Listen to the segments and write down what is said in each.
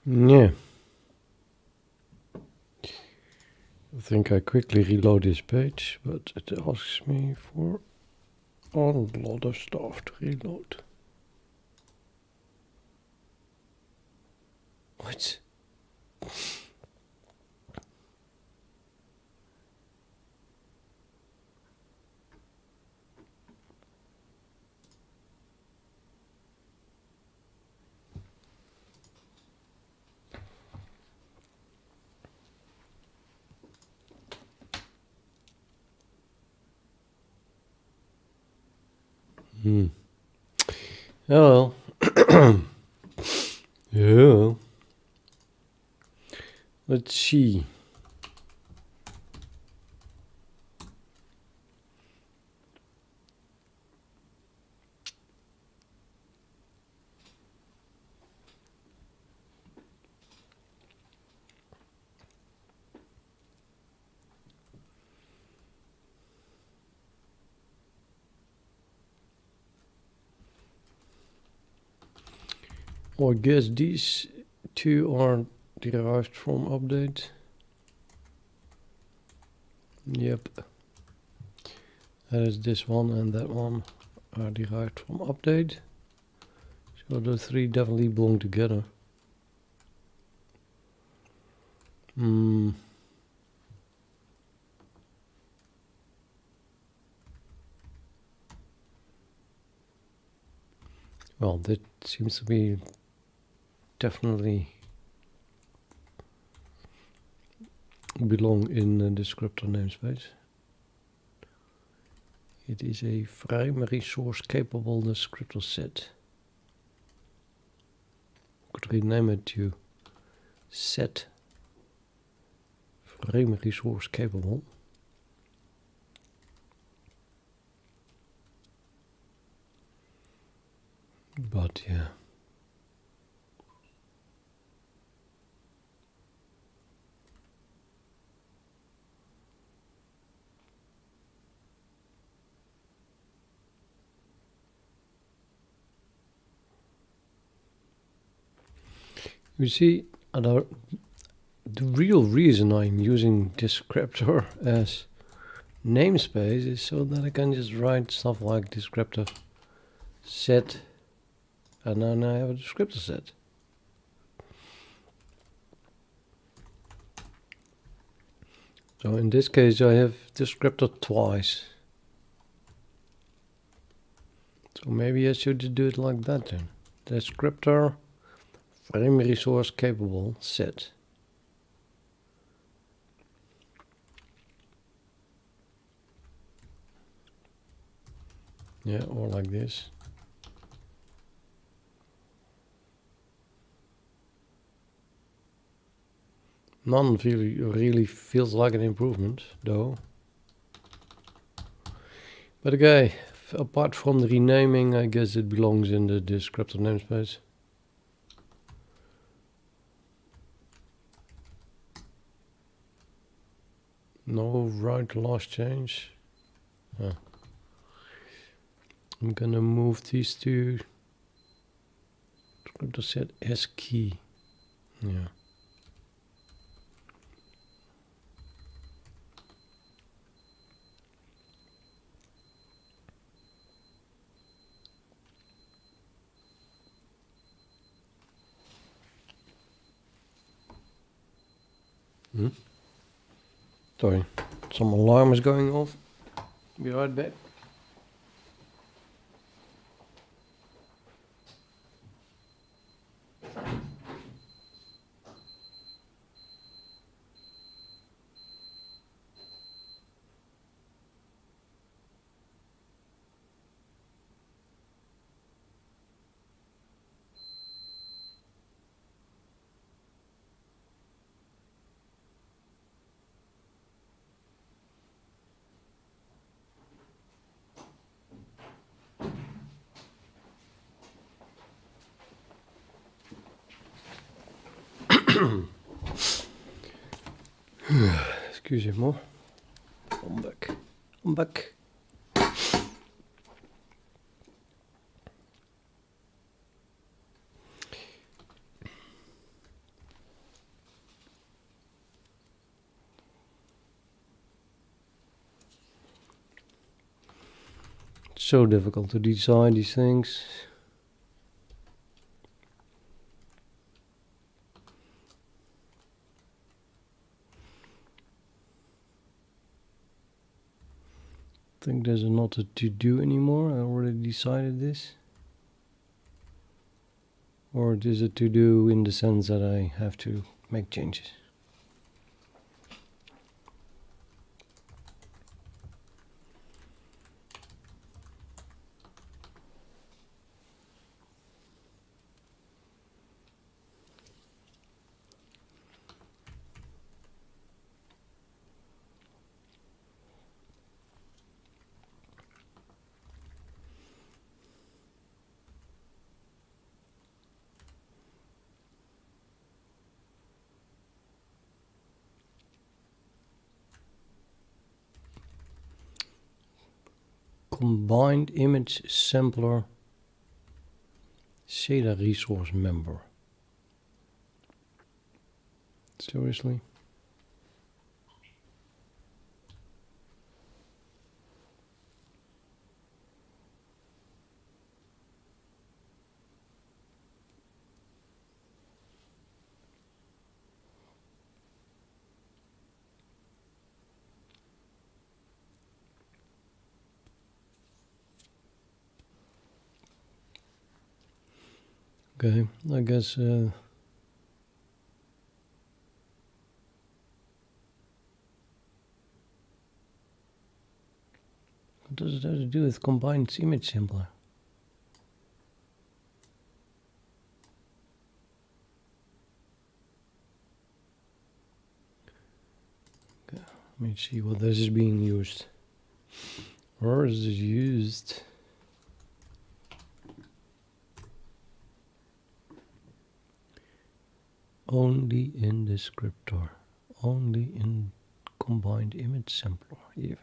Yeah. I think I quickly reload this page, but it asks me for a lot of stuff to reload. What? Oh well. Yeah. Let's see. Well, I guess these two are derived from update. Yep. That is this one and that one are derived from update. So the three definitely belong together. Well, that seems to be definitely belong in the descriptor namespace. It is a primary source capable descriptor set. Could rename it to set primary source capable. But yeah. You see, the real reason I'm using descriptor as namespace is so that I can just write stuff like descriptor set, and then I have a descriptor set. So in this case I have descriptor twice. So maybe I should do it like that then. Descriptor primary source capable set. Yeah, or like this. None really feels like an improvement, though. But okay, apart from the renaming, I guess it belongs in the descriptor namespace. No right last change. I'm gonna move these two descriptor set as key. Yeah. Sorry, some alarm is going off. Be right back. Excusez-moi. I'm back. I'm back. so difficult to decide these things. I think there's not a to-do anymore. I already decided this. Or it is a to-do in the sense that I have to make changes. Combined image sampler SCADA resource member. Seriously? Okay, I guess what does it have to do with combined image sampler? Okay, let me see what this is being used. Where is it used? Only in descriptor, only in combined image sampler even.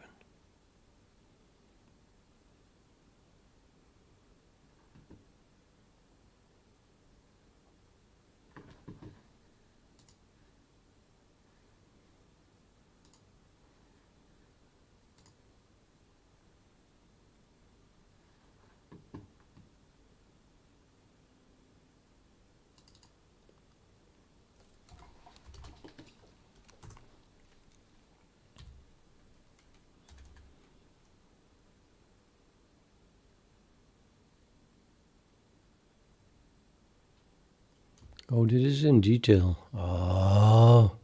Oh, this is in detail. Oh.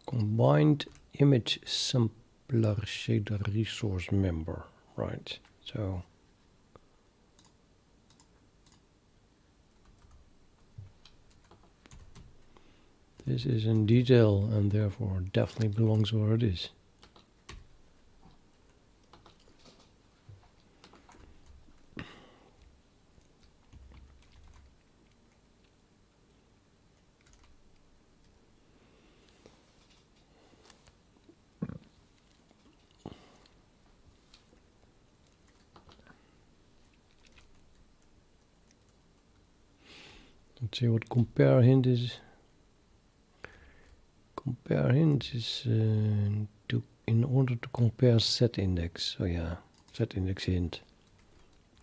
Combined image sampler shader resource member. Right, so. This is in detail and therefore definitely belongs where it is. Let's see what compare hint is. Compare hint is in order to compare set index. So yeah, set index hint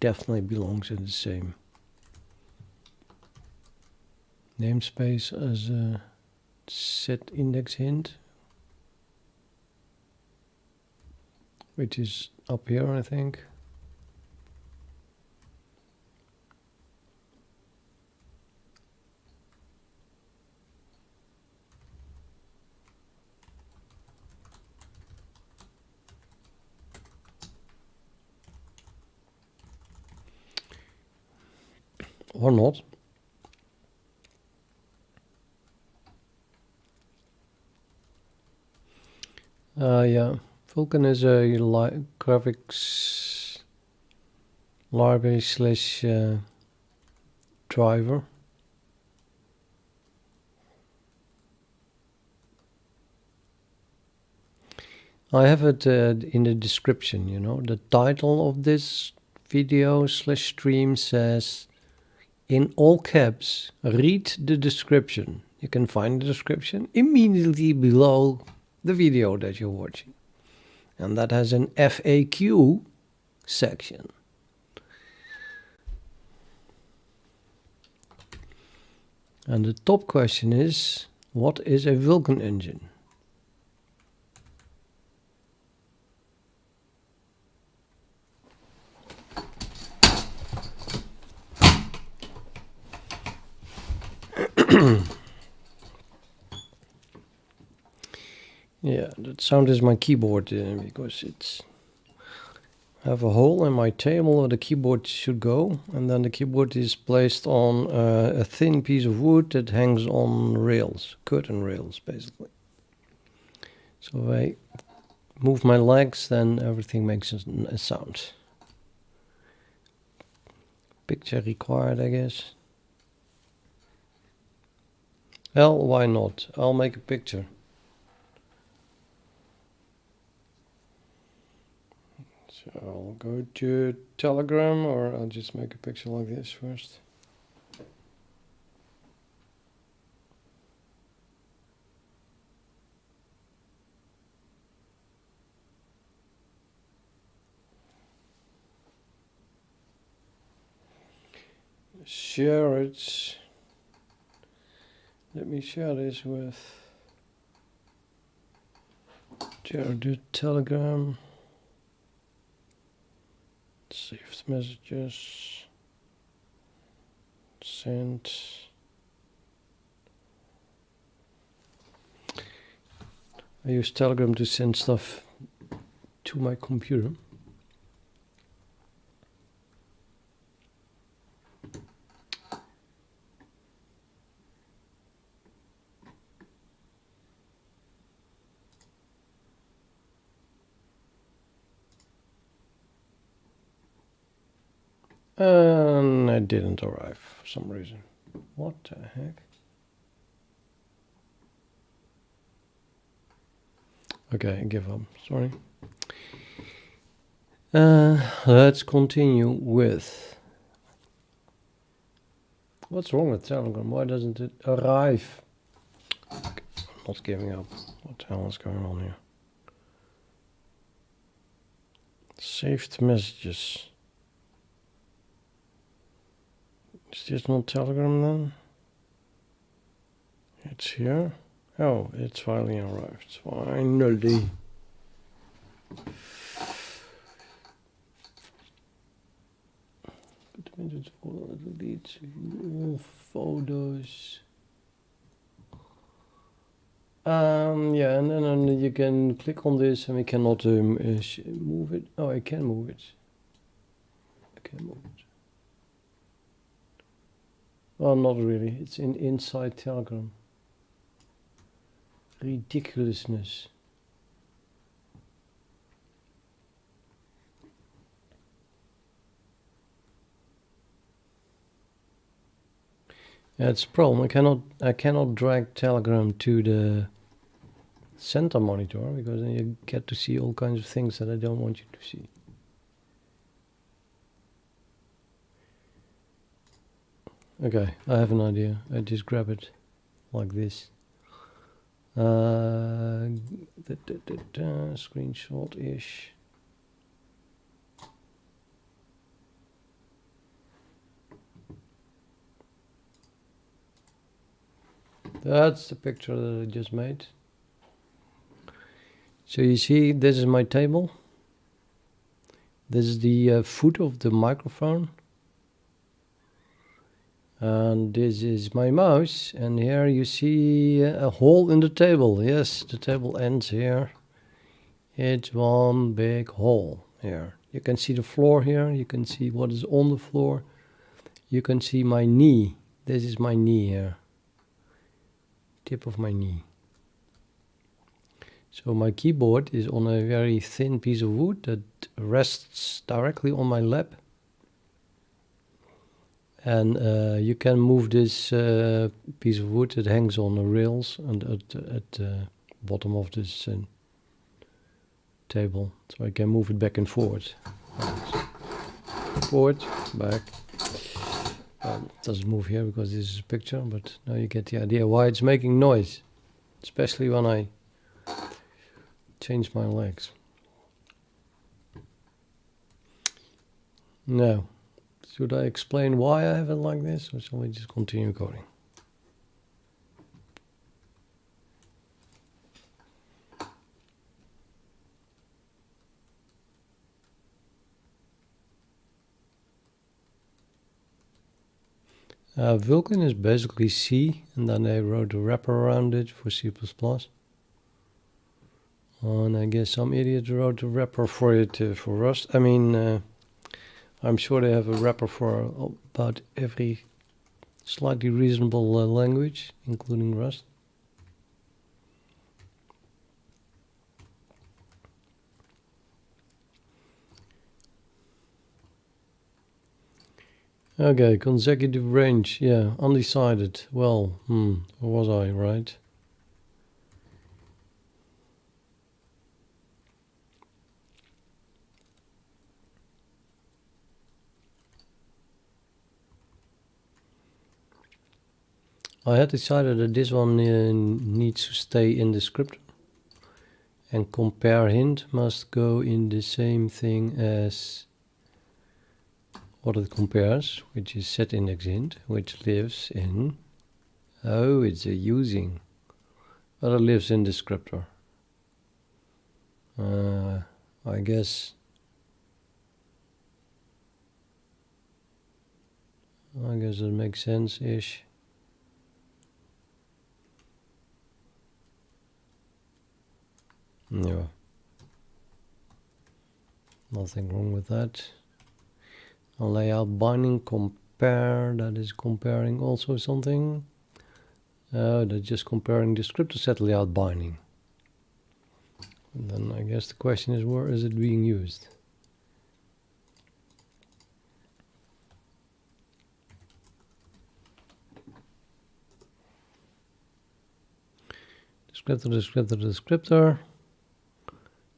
definitely belongs in the same namespace as a set index hint, which is up here, I think. Or not. Yeah, Vulkan is a graphics library slash driver. I have it in the description, you know. The title of this video slash stream says, in all caps, read the description. You can find the description immediately below the video that you're watching. And that has an FAQ section. And the top question is, what is a Vulkan engine? Yeah, that sound is my keyboard because it's have a hole in my table where the keyboard should go, and then the keyboard is placed on a thin piece of wood that hangs on rails, curtain rails basically. So if I move my legs, then everything makes a sound. Picture required, I guess. Well, why not? I'll make a picture. So I'll go to Telegram, or I'll just make a picture like this first. Share it. Let me share this with the Telegram. Saved messages. Send. I use Telegram to send stuff to my computer. And it didn't arrive for some reason. What the heck? Okay, I give up. Sorry. Let's continue with... What's wrong with Telegram? Why doesn't it arrive? Okay, I'm not giving up. What the hell is going on here? Saved messages. Is this not Telegram then? It's here. Oh, it's finally arrived. Finally. Delete all photos. Yeah, and then you can click on this, and we cannot move it. Oh, I can move it. I can move it. Well, not really. It's inside Telegram. Ridiculousness. Yeah, it's a problem. I cannot drag Telegram to the center monitor, because then you get to see all kinds of things that I don't want you to see. Okay, I have an idea. I just grab it like this. Screenshot-ish. That's the picture that I just made. So you see, this is my table. This is the foot of the microphone. And this is my mouse, and here you see a hole in the table. Yes, the table ends here. It's one big hole here. You can see the floor here. You can see what is on the floor. You can see my knee. This is my knee here. Tip of my knee. So my keyboard is on a very thin piece of wood that rests directly on my lap. And you can move this piece of wood that hangs on the rails and at the bottom of this table. So I can move it back and forward. Forward, back. Well, it doesn't move here because this is a picture, but now you get the idea why it's making noise, especially when I change my legs. Now, should I explain why I have it like this, or shall we just continue coding? Vulkan is basically C, and then they wrote a wrapper around it for C++. And I guess some idiot wrote a wrapper for it for Rust. I mean, I'm sure they have a wrapper for about every slightly reasonable language, including Rust. Okay, consecutive range, yeah, undecided. Well, was I right? I had decided that this one needs to stay in the descriptor, and compare hint must go in the same thing as what it compares, which is set index int, which lives in, oh, it's a using, but it lives in descriptor. I guess it makes sense-ish. Yeah, nothing wrong with that. A layout binding compare, that is comparing also something. That's just comparing descriptor set layout binding. And then I guess the question is, where is it being used? Descriptor.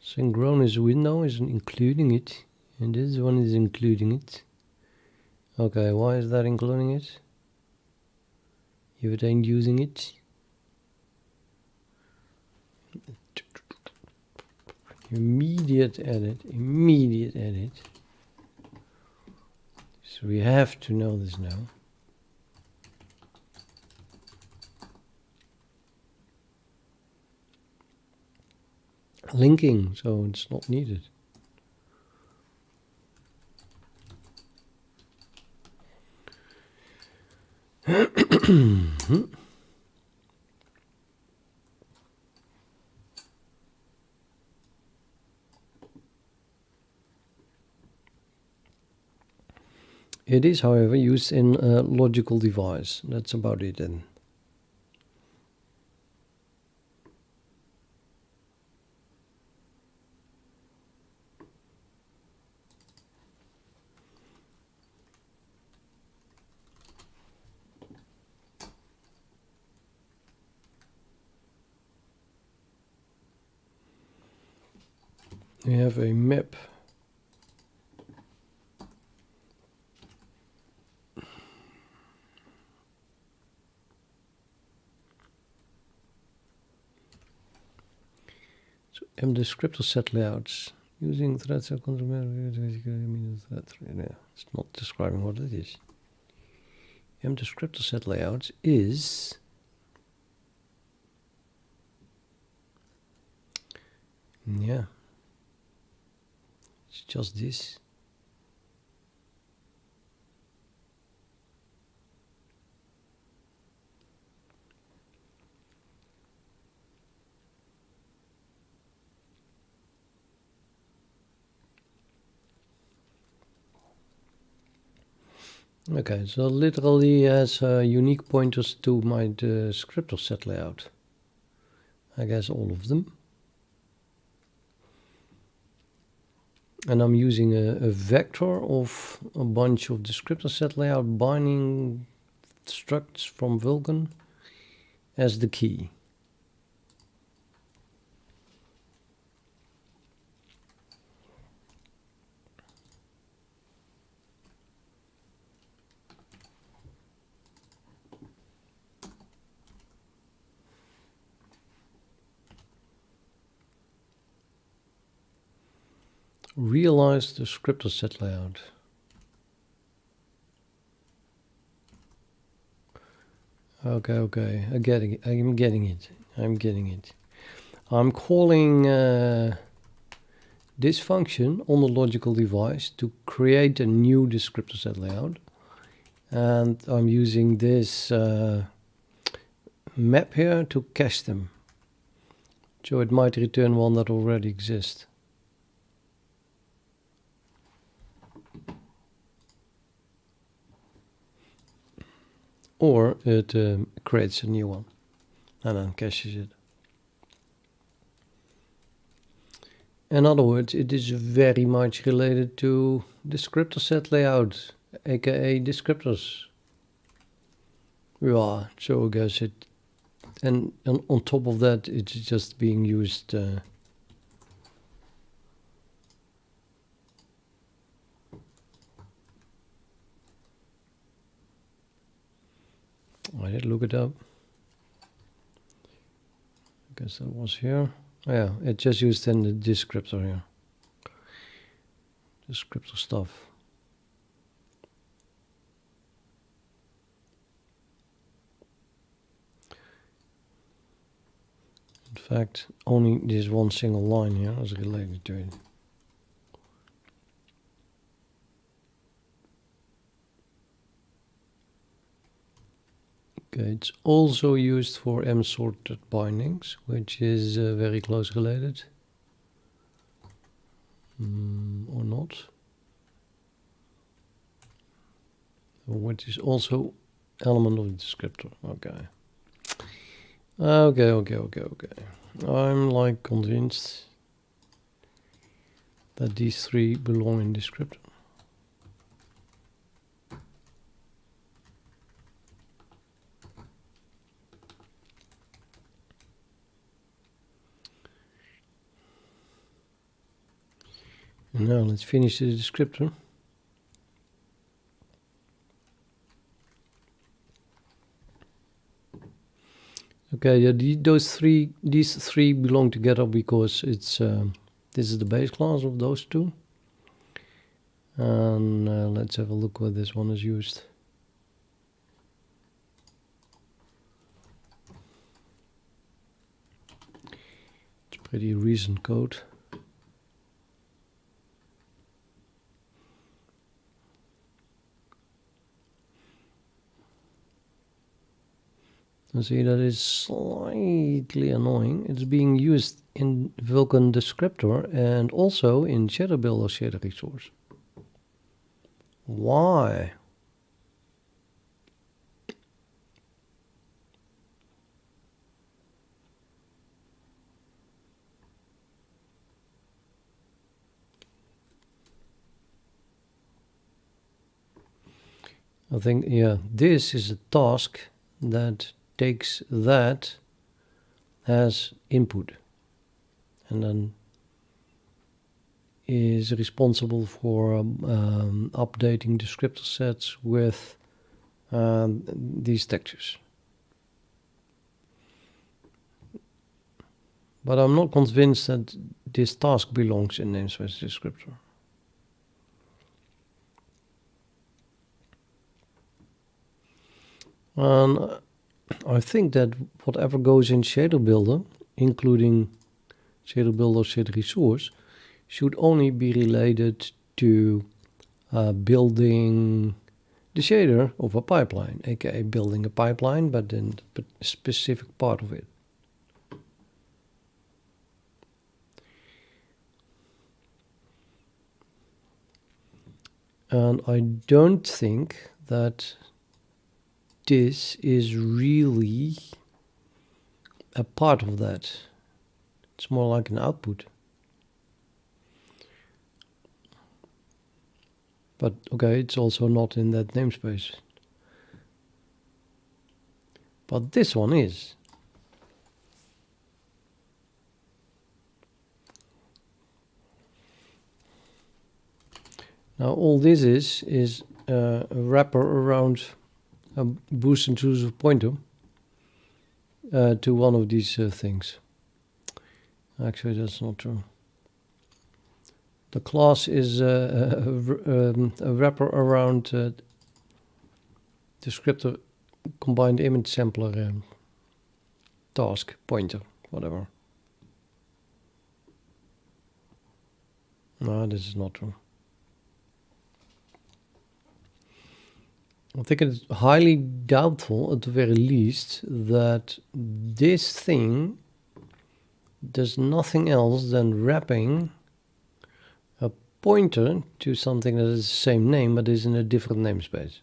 Synchronous window is including it, and this one is including it. Okay, why is that including it? If it ain't using it. Immediate edit. So we have to know this now. Linking, so it's not needed. It is, however, used in a logical device. That's about it then. We have a map. So descriptor set layouts using threads or control. It's not describing what it is. Descriptor set layouts is it's just this. Okay, so literally has unique pointers to my descriptor set layout. I guess all of them. And I'm using a vector of a bunch of descriptor set layout binding structs from Vulkan as the key. Realize the descriptor set layout. Okay. I'm getting it. I'm calling this function on the logical device to create a new descriptor set layout. And I'm using this map here to cache them. So it might return one that already exists. Or it creates a new one and then caches it. In other words, it is very much related to descriptor set layout, aka descriptors. Yeah, so I guess it, and on top of that, it's just being used. I did look it up. I guess that was here. Oh, yeah, it just used in the descriptor here. Descriptor stuff. In fact, only this one single line here is related to it. Okay, it's also used for M-sorted bindings, which is very close related. Or not. Which is also element of the descriptor. Okay. I'm like convinced that these three belong in descriptor. And now let's finish the descriptor. Okay, yeah, these three belong together because it's this is the base class of those two. And let's have a look where this one is used. It's pretty recent code. And see, that is slightly annoying. It's being used in Vulkan descriptor and also in shader builder shader resource. Why? I think, yeah, this is a task that takes that as input and then is responsible for updating descriptor sets with these textures. But I'm not convinced that this task belongs in namespace descriptor. And I think that whatever goes in shader builder, including shader builder shader resource, should only be related to building the shader of a pipeline, aka building a pipeline, but then a specific part of it. And I don't think that this is really a part of that. It's more like an output. But okay, it's also not in that namespace. But this one is. Now all this is a wrapper around a boost intrusive pointer to one of these things. Actually, that's not true. The class is a wrapper around descriptor combined image sampler task pointer, whatever. No, this is not true. I think it's highly doubtful, at the very least, that this thing does nothing else than wrapping a pointer to something that is the same name but is in a different namespace.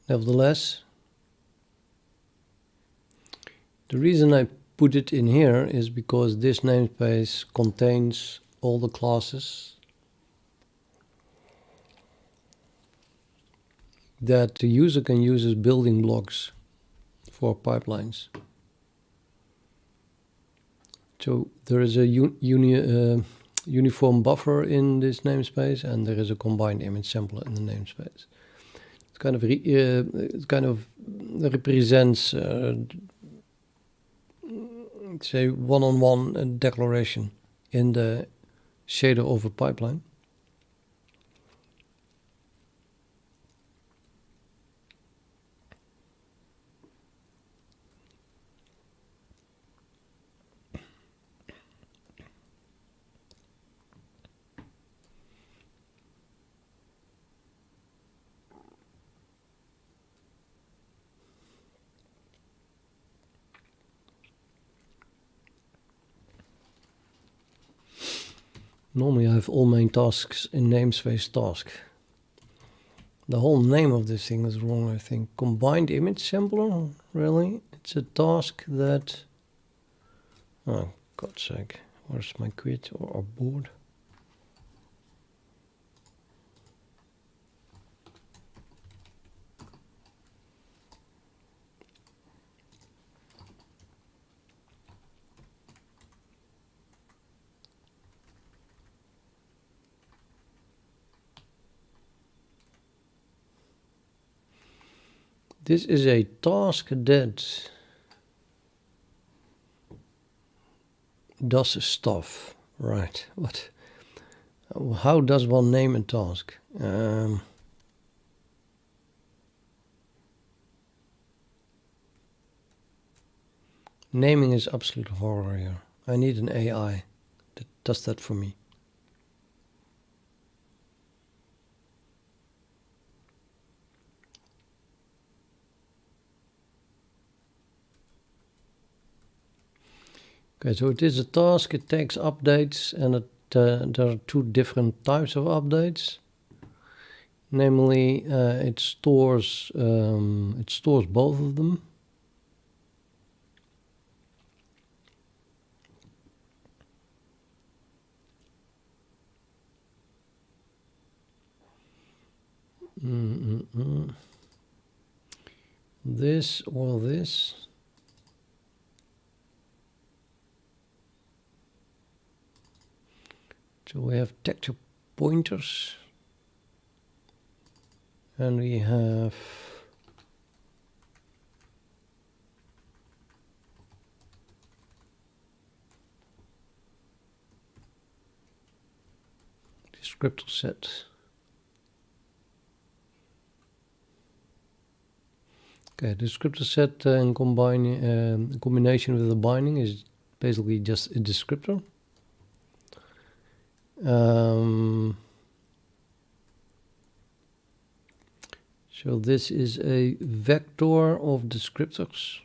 Nevertheless, the reason I put it in here is because this namespace contains all the classes that the user can use as building blocks for pipelines. So there is a uniform buffer in this namespace, and there is a combined image sampler in the namespace. It kind of represents, say, one-on-one declaration in the shader of a pipeline. Normally I have all main tasks in namespace task. The whole name of this thing is wrong, I think. Combined image sampler? Really? It's a task that... Oh, God's sake. Where's my quit or board? This is a task that does stuff. Right. What? How does one name a task? Naming is absolute horror here. I need an AI that does that for me. Okay, so it is a task, it takes updates, and there are two different types of updates. Namely, it stores both of them. This or this. So we have texture pointers, and we have descriptor set. Okay, descriptor set in combination with the binding is basically just a descriptor. So this is a vector of descriptors.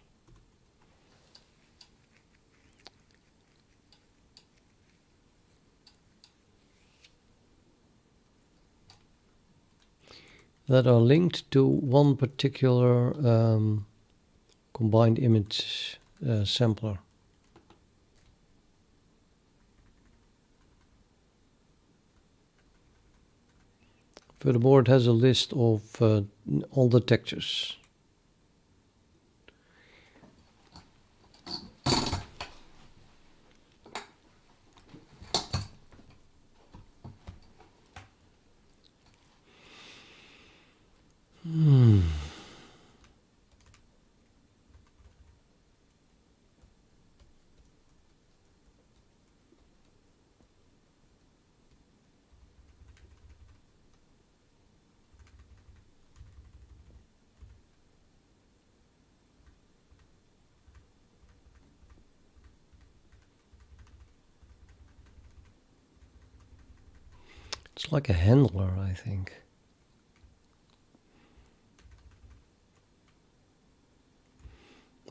That are linked to one particular combined image sampler. Furthermore, it has a list of all the textures. It's like a handler, I think.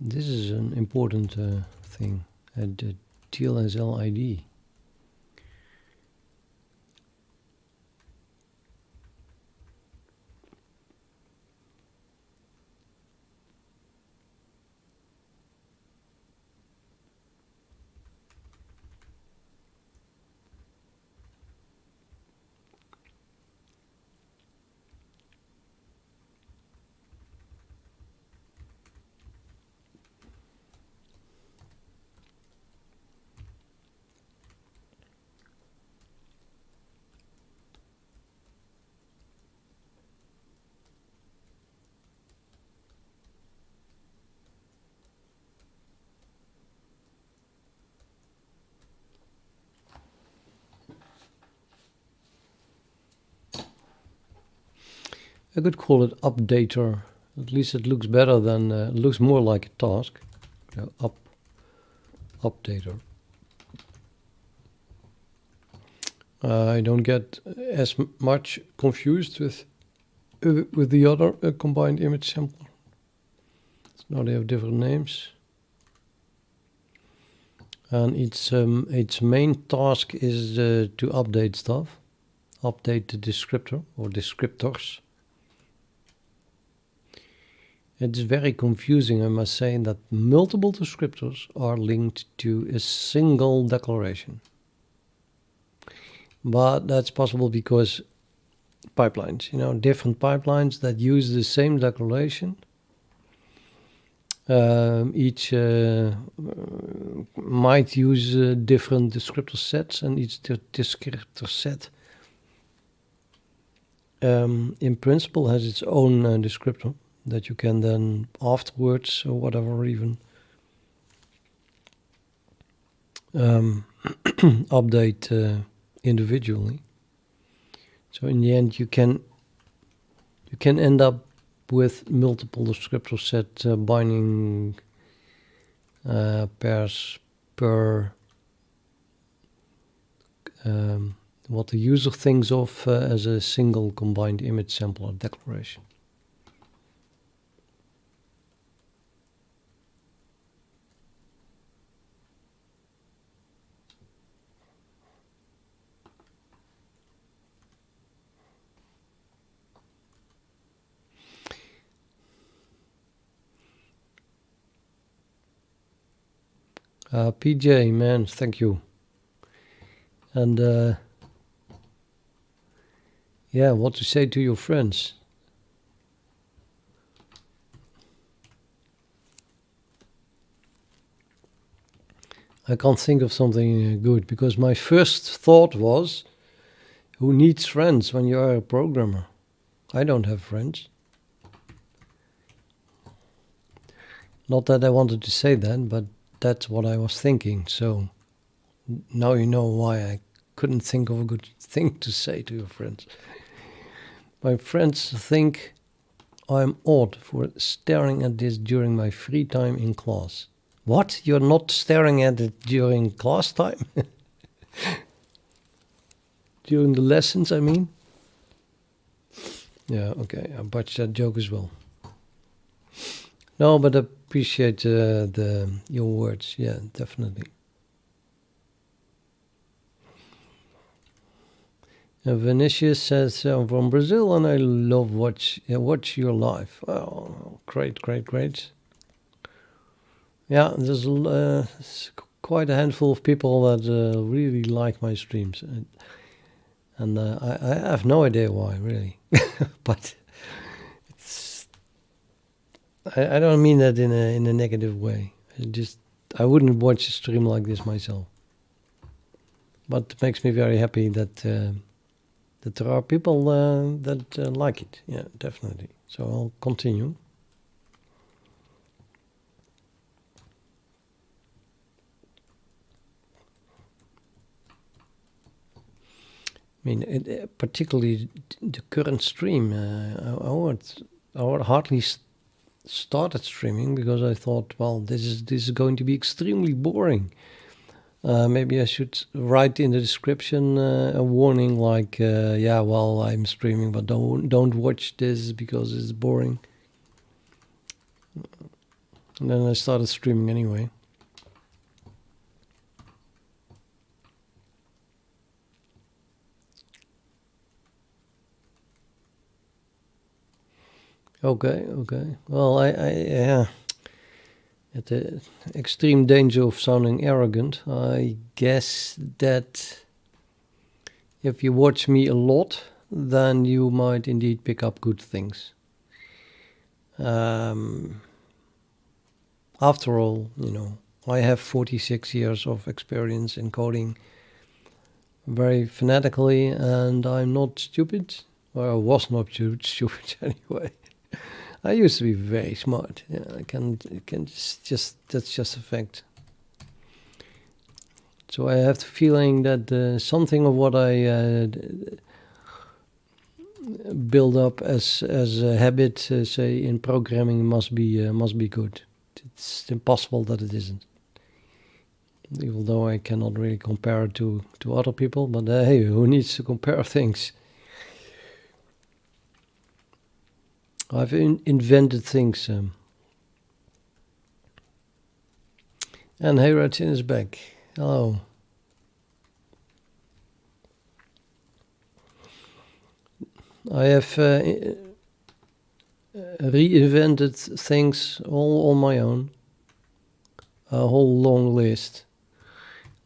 This is an important thing, the TLSL ID. I could call it updater. At least it looks better than, it looks more like a task. Updater. I don't get as much confused with the other combined image sampler. So now they have different names. And its main task is to update stuff. Update the descriptor or descriptors. It's very confusing, I must say, that multiple descriptors are linked to a single declaration. But that's possible because pipelines, different pipelines that use the same declaration. Each might use different descriptor sets, and each descriptor set in principle has its own descriptor that you can then afterwards or whatever even update individually. So in the end you can end up with multiple descriptor set binding pairs per what the user thinks of as a single combined image sampler declaration. PJ, man, thank you. And yeah, what to say to your friends? I can't think of something good because my first thought was, who needs friends when you are a programmer? I don't have friends. Not that I wanted to say that, but that's what I was thinking. So now you know why I couldn't think of a good thing to say to your friends. My friends think I'm odd for staring at this during my free time in class. What? You're not staring at it during class time? During the lessons, I mean? Yeah, okay, I botched that joke as well. No, but I appreciate your words. Yeah, definitely. Vinicius says, I'm from Brazil and I love watch your live. Oh, great. Yeah, there's quite a handful of people that really like my streams. And I have no idea why, really. But I don't mean that in a negative way. I wouldn't watch a stream like this myself. But it makes me very happy that there are people that like it. Yeah, definitely. So I'll continue. I mean, particularly the current stream, I would hardly started streaming because I thought, well, this is going to be extremely boring. Maybe I should write in the description a warning like, yeah, well, I'm streaming, but don't watch this because it's boring. And then I started streaming anyway. Okay. Well, yeah. At the extreme danger of sounding arrogant, I guess that if you watch me a lot, then you might indeed pick up good things. After all, I have 46 years of experience in coding very fanatically, and I'm not stupid. Or I was not stupid anyway. I used to be very smart. Yeah, I can just that's just a fact. So I have the feeling that something of what I build up as a habit, say in programming, must be good. It's impossible that it isn't. Even though I cannot really compare it to other people, but hey, who needs to compare things? I've invented things. And hey, Ratchin is back. Hello. I have reinvented things all on my own. A whole long list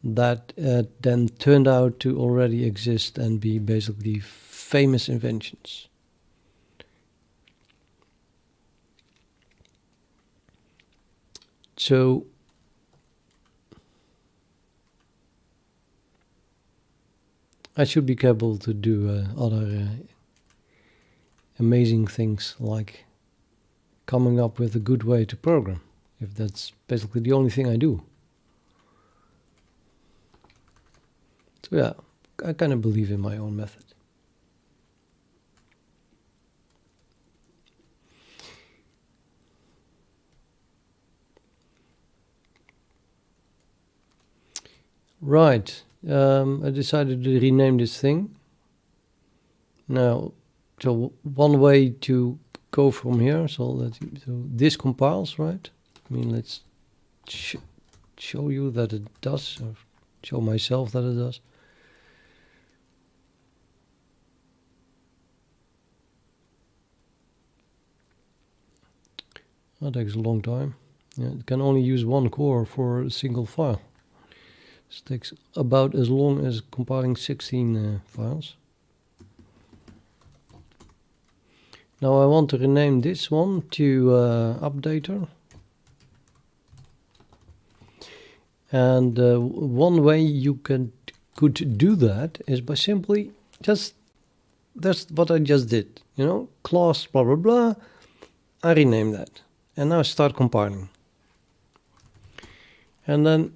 that then turned out to already exist and be basically famous inventions. So I should be capable to do other amazing things like coming up with a good way to program, if that's basically the only thing I do. So yeah, I kind of believe in my own method. Right, I decided to rename this thing. Now, so one way to go from here, so this compiles, right? I mean, let's show you that it does, or show myself that it does. That takes a long time. Yeah, it can only use one core for a single file. This takes about as long as compiling 16 files. Now I want to rename this one to updater. And one way you could do that is by simply that's what I just did. Class blah blah blah. I rename that. And now start compiling. And then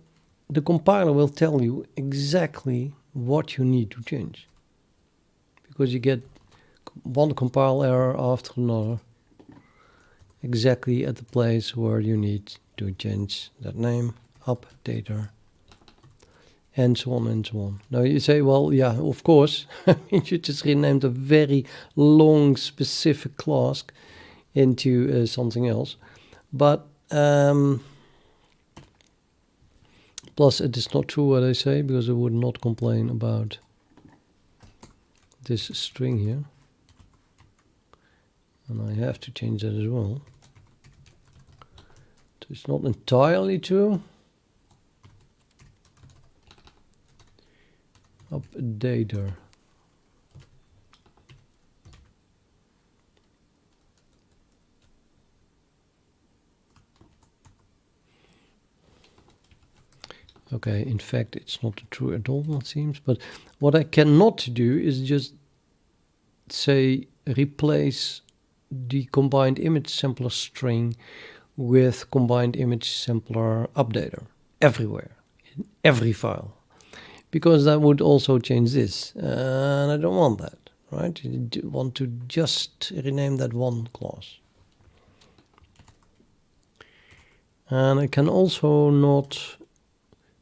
the compiler will tell you exactly what you need to change. Because you get one compile error after another, exactly at the place where you need to change that name, updater, and so on and so on. Now you say, well, yeah, of course, you just renamed a very long specific class into something else. But plus, it is not true what I say, because I would not complain about this string here. And I have to change that as well. So it's not entirely true. Updater. Okay, in fact, it's not true at all, it seems. But what I cannot do is just say replace the combined image sampler string with combined image sampler updater everywhere, in every file. Because that would also change this. And I don't want that, right? You want to just rename that one class. And I can also not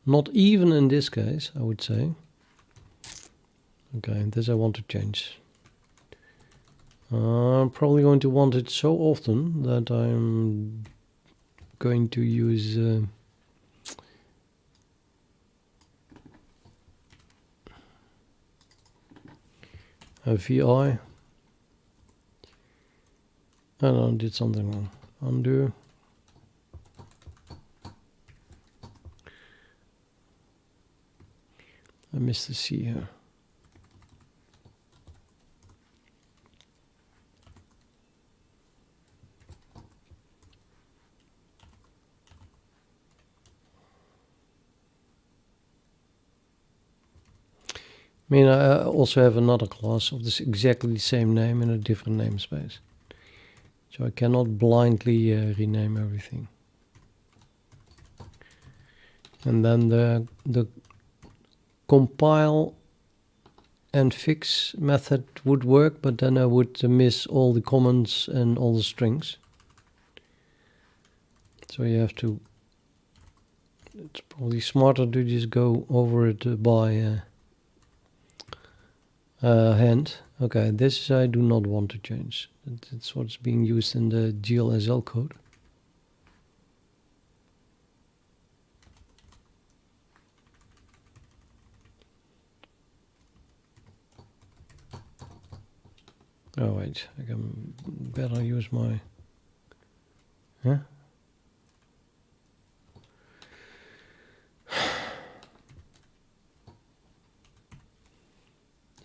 Not even in this case, I would say. Okay, this I want to change. I'm probably going to want it so often that I'm going to use a VI. Oh, I did something wrong. Undo. I missed the C here. I mean, I also have another class of this exactly the same name in a different namespace. So I cannot blindly rename everything. And then the compile and fix method would work, but then I would miss all the comments and all the strings. So you have to, it's probably smarter to just go over it by hand. Okay, this I do not want to change. It's what's being used in the GLSL code. Oh wait, I can better use my... Huh?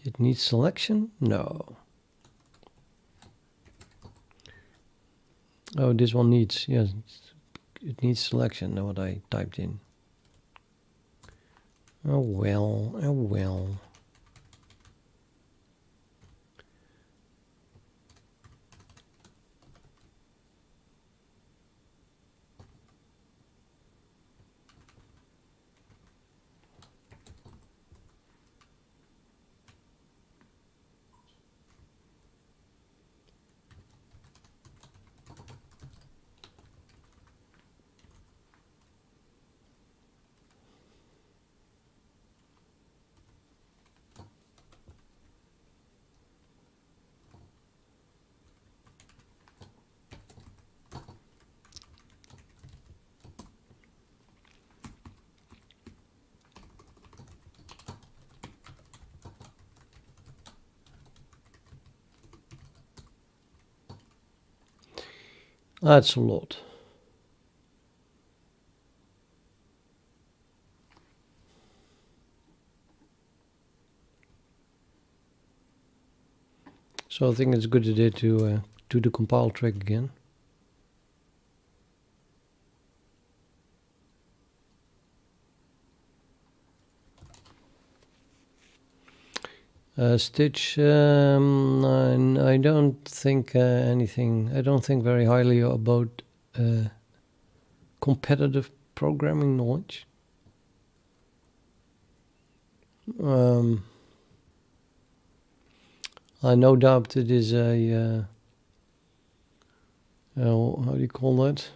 It needs selection? No. Oh, this one needs, yes, it needs selection, know what I typed in. Oh well, oh well. That's a lot. So I think it's a good idea to do the compile trick again. Stitch, I don't think anything, I don't think very highly about competitive programming knowledge. I no doubt it is a, how do you call that?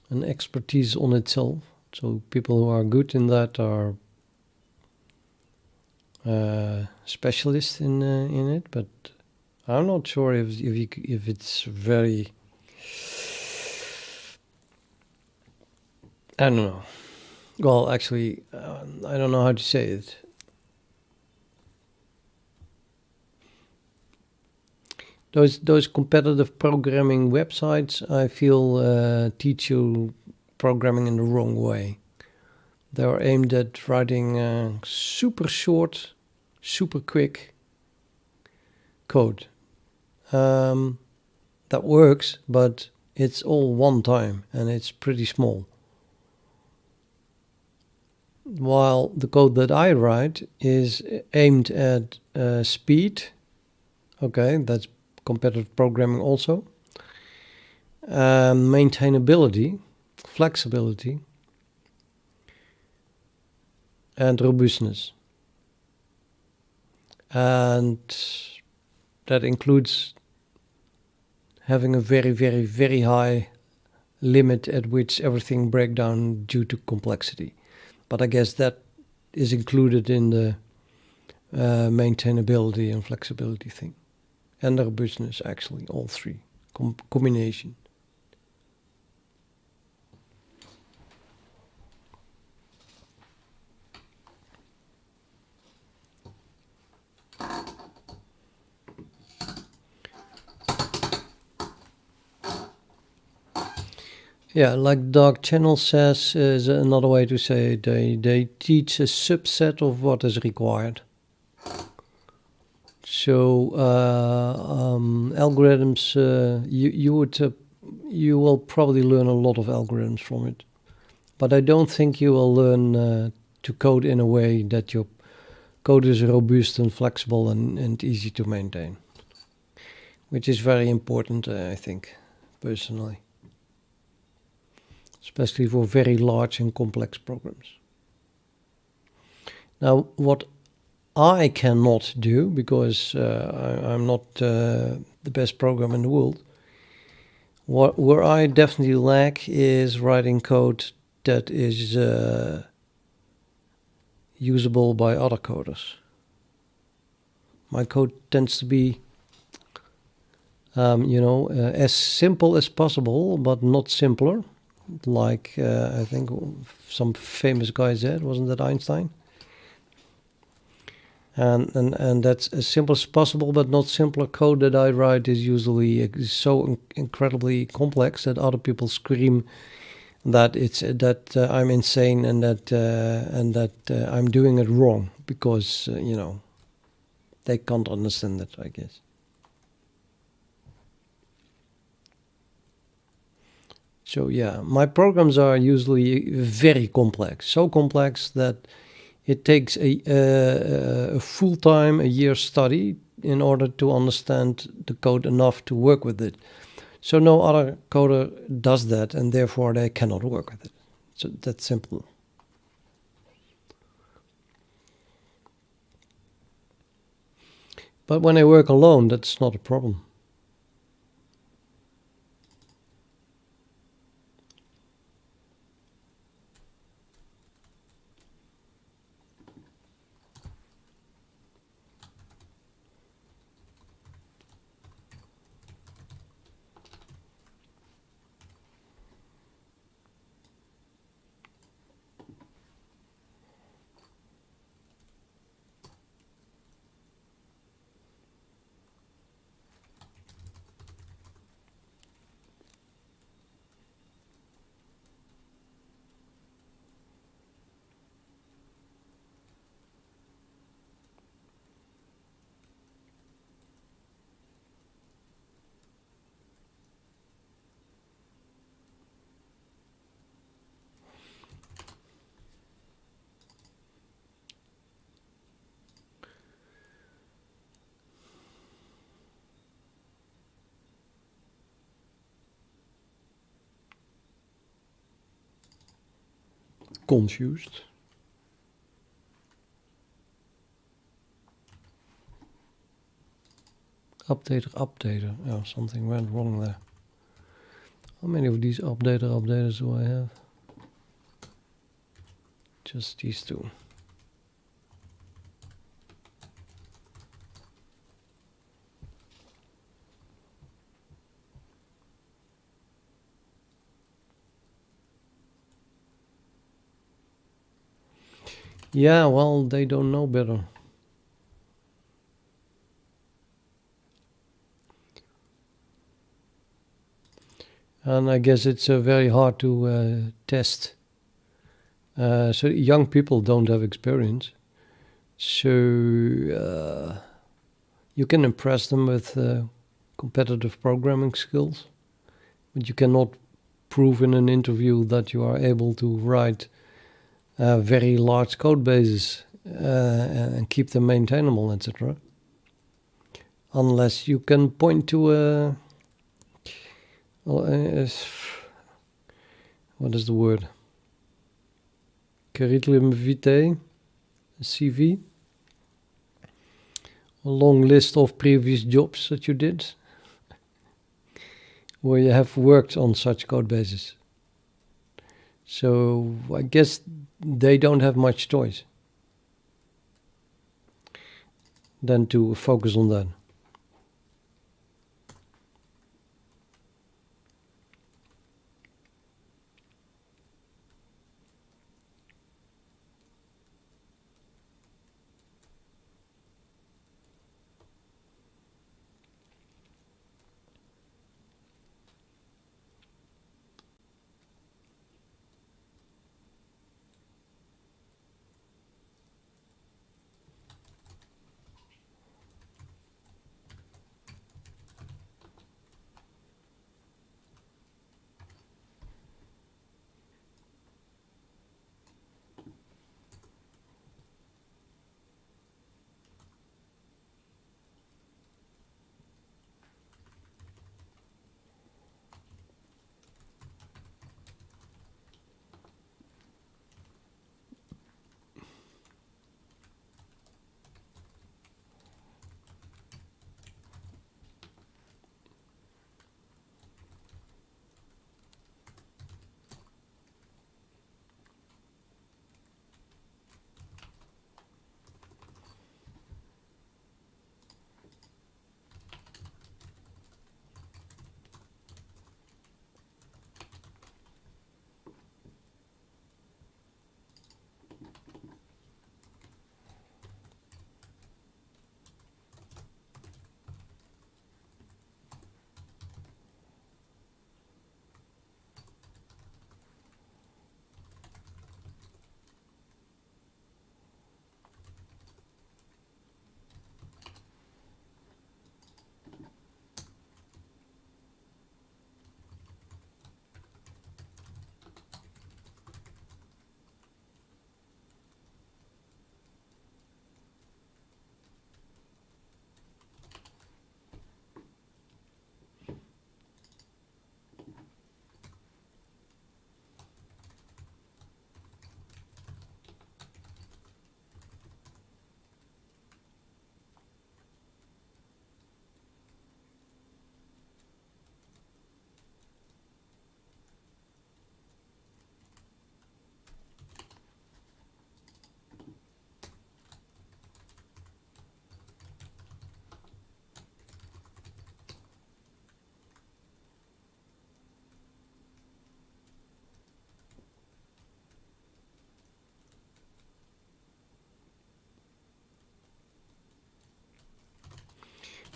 An expertise on itself. So people who are good in that are specialists in it, but I'm not sure if it's very, I don't know. Well, actually, I don't know how to say it. Those competitive programming websites, I feel, teach you programming in the wrong way. They are aimed at writing super short, super quick code. That works, but it's all one time and it's pretty small. While the code that I write is aimed at speed. Okay, that's competitive programming also. Maintainability, flexibility, and robustness. And that includes having a very, very, very high limit at which everything breaks down due to complexity. But I guess that is included in the maintainability and flexibility thing. And the robustness, actually, all three. Combination. Yeah, like Dark Channel says, is another way to say it. They teach a subset of what is required. So algorithms, you will probably learn a lot of algorithms from it, but I don't think you will learn to code in a way that your code is robust and flexible and easy to maintain, which is very important, I think, personally. Especially for very large and complex programs. Now, what I cannot do, because I'm not the best programmer in the world, where I definitely lack is writing code that is usable by other coders. My code tends to be, as simple as possible, but not simpler. Like I think some famous guy said, wasn't that Einstein? And that's as simple as possible, but not simpler. Code that I write is usually so incredibly complex that other people scream that I'm insane and that I'm doing it wrong because they can't understand it, I guess. So yeah, my programs are usually very complex, so complex that it takes a full-time, a year study in order to understand the code enough to work with it. So no other coder does that, and therefore they cannot work with it. So that's simple. But when I work alone, that's not a problem. Confused. Updater. Oh, something went wrong there. How many of these updaters do I have? Just these two. Yeah, well, they don't know better. And I guess it's very hard to test. So young people don't have experience. So you can impress them with competitive programming skills, but you cannot prove in an interview that you are able to write very large code bases and keep them maintainable, etc. Unless you can point to what is the word? Curriculum vitae, CV, a long list of previous jobs that you did, where you have worked on such code bases. So I guess they don't have much choice than to focus on that.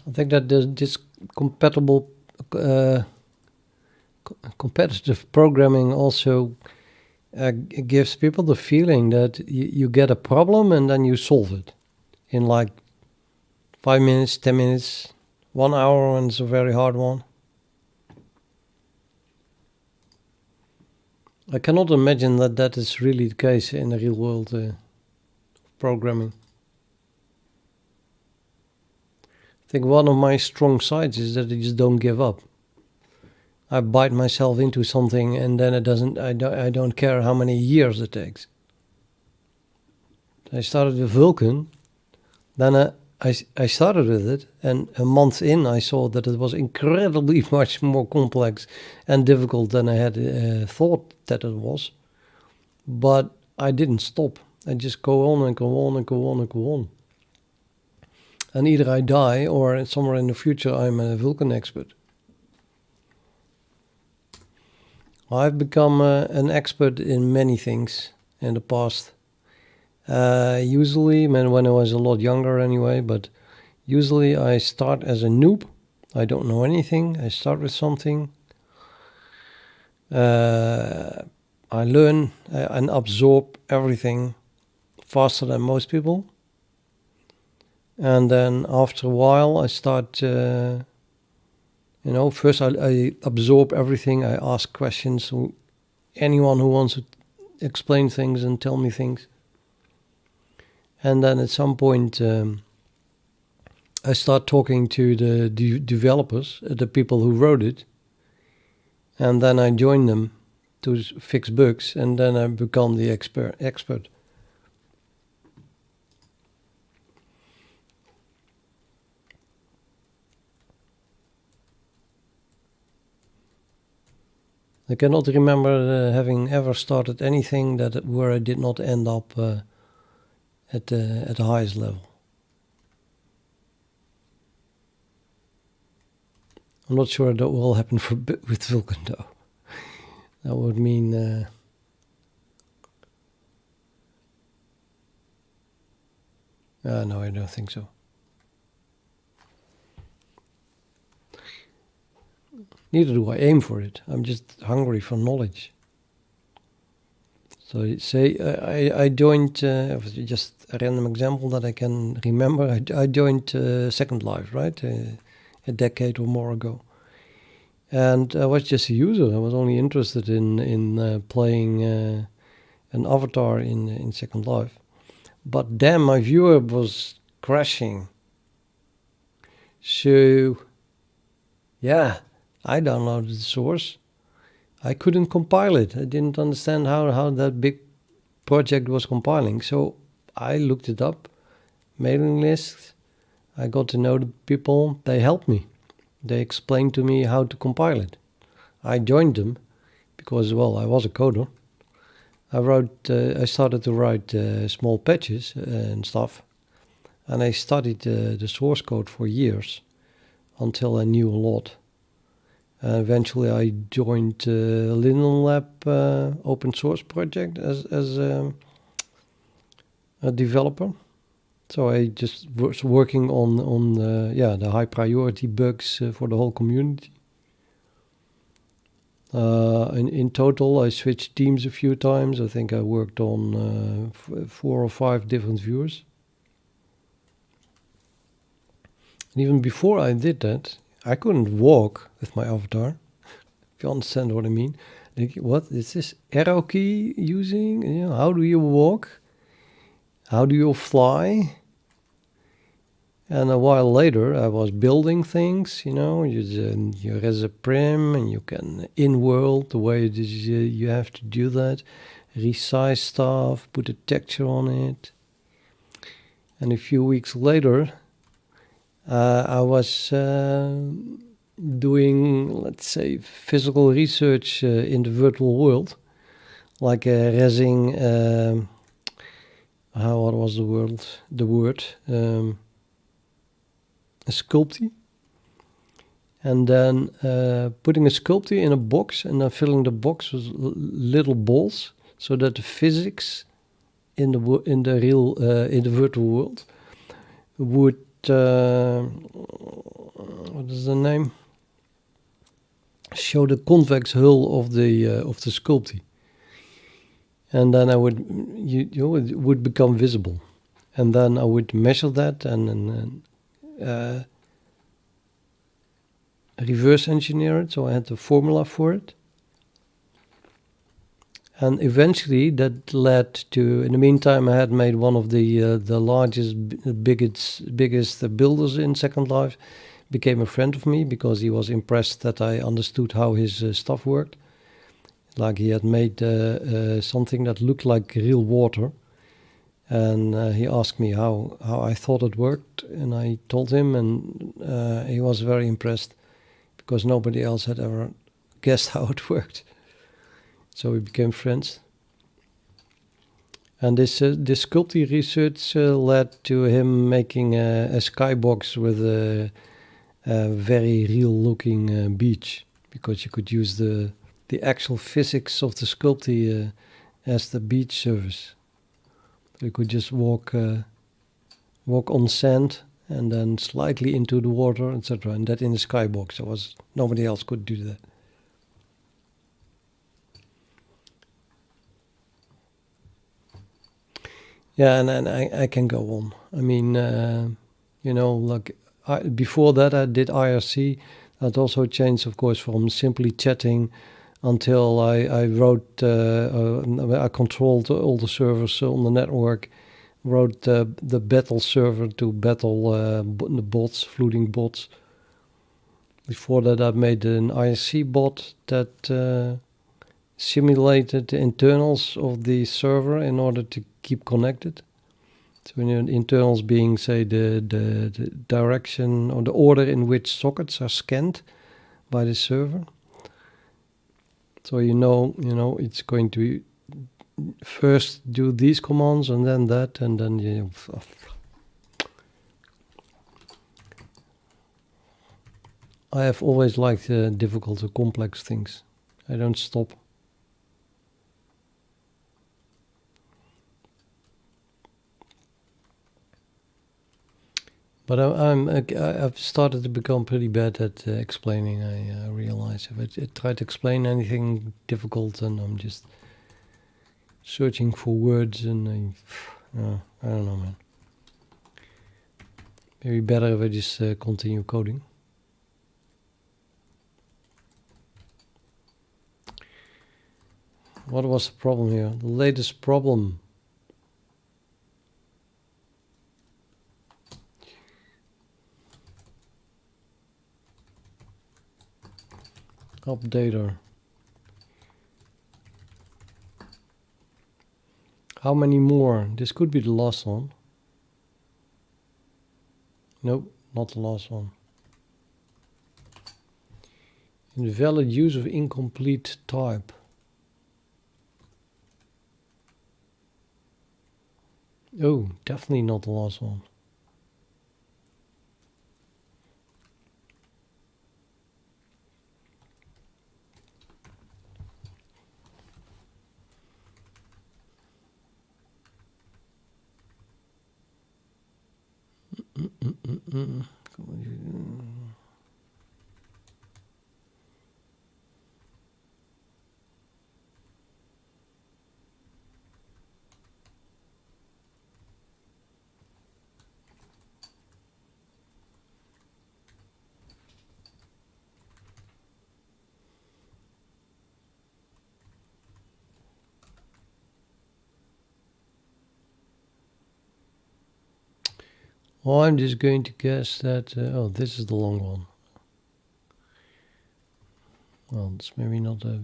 I think that this compatible competitive programming also gives people the feeling that you get a problem and then you solve it in like 5 minutes, 10 minutes, 1 hour when it's a very hard one. I cannot imagine that that is really the case in the real world programming. I think one of my strong sides is that I just don't give up. I bite myself into something and then it doesn't. I don't care how many years it takes. I started with Vulkan, then I started with it, and a month in I saw that it was incredibly much more complex and difficult than I had thought that it was. But I didn't stop. I just go on and go on and go on and go on. And either I die or somewhere in the future I'm a Vulkan expert. I've become an expert in many things in the past. Usually, when I was a lot younger anyway, but usually I start as a noob. I don't know anything. I start with something. I learn and absorb everything faster than most people. And then after a while, I start, first I absorb everything. I ask questions to anyone who wants to explain things and tell me things. And then at some point, I start talking to the developers, the people who wrote it. And then I join them to fix bugs, and then I become the expert. I cannot remember having ever started anything where I did not end up at the highest level. I'm not sure that will happen with Vulkan though. That would mean no, I don't think so. Neither do I aim for it. I'm just hungry for knowledge. So say I joined, just a random example that I can remember, I joined Second Life, right? A decade or more ago. And I was just a user. I was only interested in playing an avatar in Second Life. But damn, my viewer was crashing. So, yeah, I downloaded the source. I couldn't compile it. I didn't understand how that big project was compiling. So I looked it up, mailing lists. I got to know the people. They helped me. They explained to me how to compile it. I joined them because, well, I was a coder. I started to write small patches and stuff. And I studied the source code for years until I knew a lot. Eventually, I joined Linden Lab open source project as a developer. So I just was working on the high priority bugs for the whole community. In total, I switched teams a few times. I think I worked on 4 or 5 different viewers. And even before I did that, I couldn't walk with my avatar, if you understand what I mean. Like, what is this arrow key using? You know, how do you walk? How do you fly? And a while later, I was building things, you know, you res a prim, and you can in-world, the way it is, you have to do that, resize stuff, put a texture on it. And a few weeks later, I was doing, let's say, physical research in the virtual world, like resing, what was the word? A sculpty. And then putting a sculpty in a box and then filling the box with little balls so that the physics in the virtual world would what is the name? Show the convex hull of the sculpty, and then it would become visible, and then I would measure that and reverse engineer it. So I had a formula for it. And eventually that led to, in the meantime, I had made one of the largest, biggest builders in Second Life, became a friend of me because he was impressed that I understood how his stuff worked. Like he had made something that looked like real water. And he asked me how I thought it worked. And I told him, and he was very impressed because nobody else had ever guessed how it worked. So we became friends. And this sculpting research led to him making a skybox with a very real-looking beach, because you could use the actual physics of the sculpting as the beach surface. You could just walk on sand and then slightly into the water, etc. And that in a skybox. Nobody else could do that. Yeah, and I can go on. I mean, before that I did IRC. That also changed, of course, from simply chatting until I wrote, I controlled all the servers on the network, wrote the battle server to battle the bots, floating bots. Before that I made an IRC bot that simulated the internals of the server in order to keep connected. So internals being, say, the direction or the order in which sockets are scanned by the server. So you know, it's going to first do these commands and then that, and then you. I have always liked difficult or complex things. I don't stop. But I've started to become pretty bad at explaining. I realize if I try to explain anything difficult, and I'm just searching for words, and I don't know, man. Maybe better if I just continue coding. What was the problem here? The latest problem. Updater. How many more? This could be the last one. Nope, not the last one. Invalid use of incomplete type. Oh, definitely not the last one. Well, I'm just going to guess that... oh, this is the long one. Well, it's maybe not a...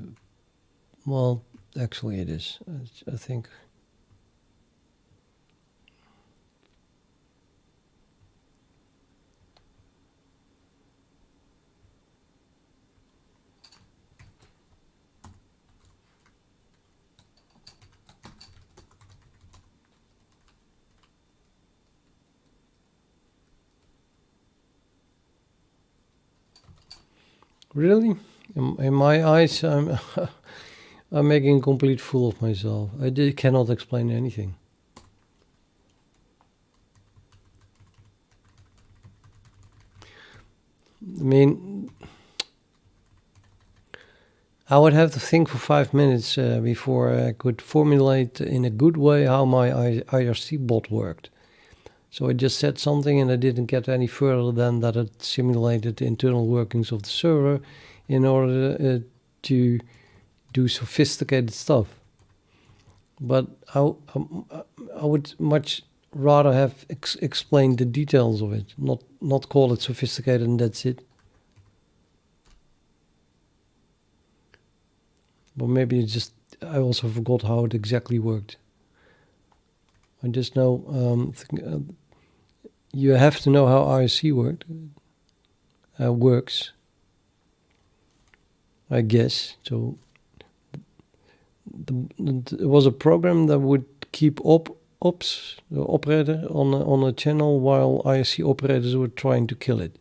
Well, actually it is. I think... Really? In my eyes, I'm making a complete fool of myself. I cannot explain anything. I mean, I would have to think for 5 minutes before I could formulate in a good way how my IRC bot worked. So I just said something and I didn't get any further than that it simulated the internal workings of the server in order to do sophisticated stuff. But I would much rather have explained the details of it, not call it sophisticated and that's it. But maybe it's just, I also forgot how it exactly worked. I just know, you have to know how IRC works, I guess. So there was a program that would keep ops, the operator, on a channel while IRC operators were trying to kill it.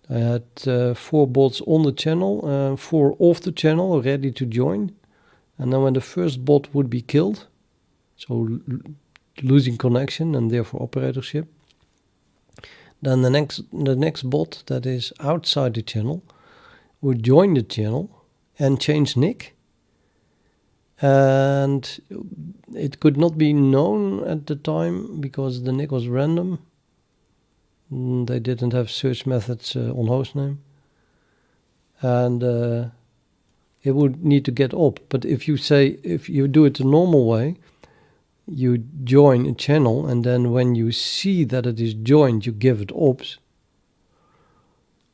I had 4 bots on the channel, 4 off the channel, ready to join. And then when the first bot would be killed, so losing connection and therefore operatorship, then the next bot that is outside the channel would join the channel and change nick, and it could not be known at the time because the nick was random. They didn't have search methods on hostname, and it would need to get up. But if you do it the normal way, you join a channel, and then when you see that it is joined, you give it ops.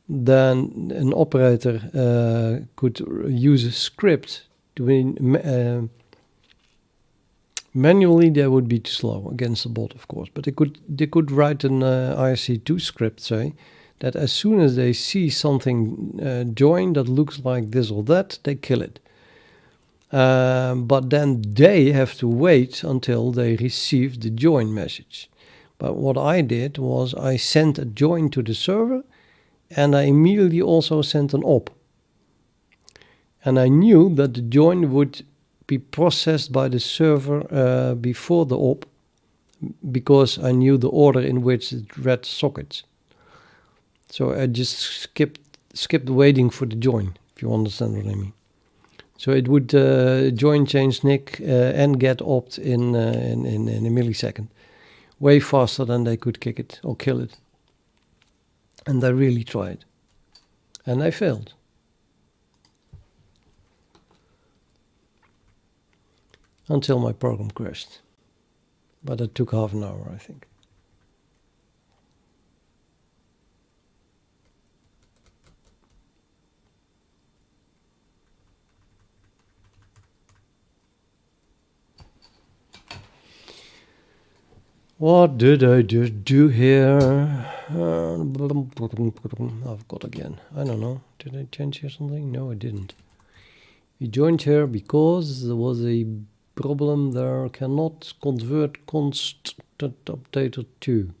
Then an operator could use a script to manually. They would be too slow against the bot, of course. But they could write an IRC2 script, say, that as soon as they see something join that looks like this or that, they kill it. But then they have to wait until they receive the join message. But what I did was I sent a join to the server, and I immediately also sent an op. And I knew that the join would be processed by the server before the op, because I knew the order in which it read sockets. So I just skipped waiting for the join, if you understand what I mean. So it would join, change nick, and get opt in a millisecond, way faster than they could kick it or kill it. And I really tried, and I failed. Until my program crashed. But it took half an hour, I think. What did I just do here? I've got again. I don't know. Did I change here something? No, I didn't. We joined here because there was a problem there. Cannot convert constant updater to.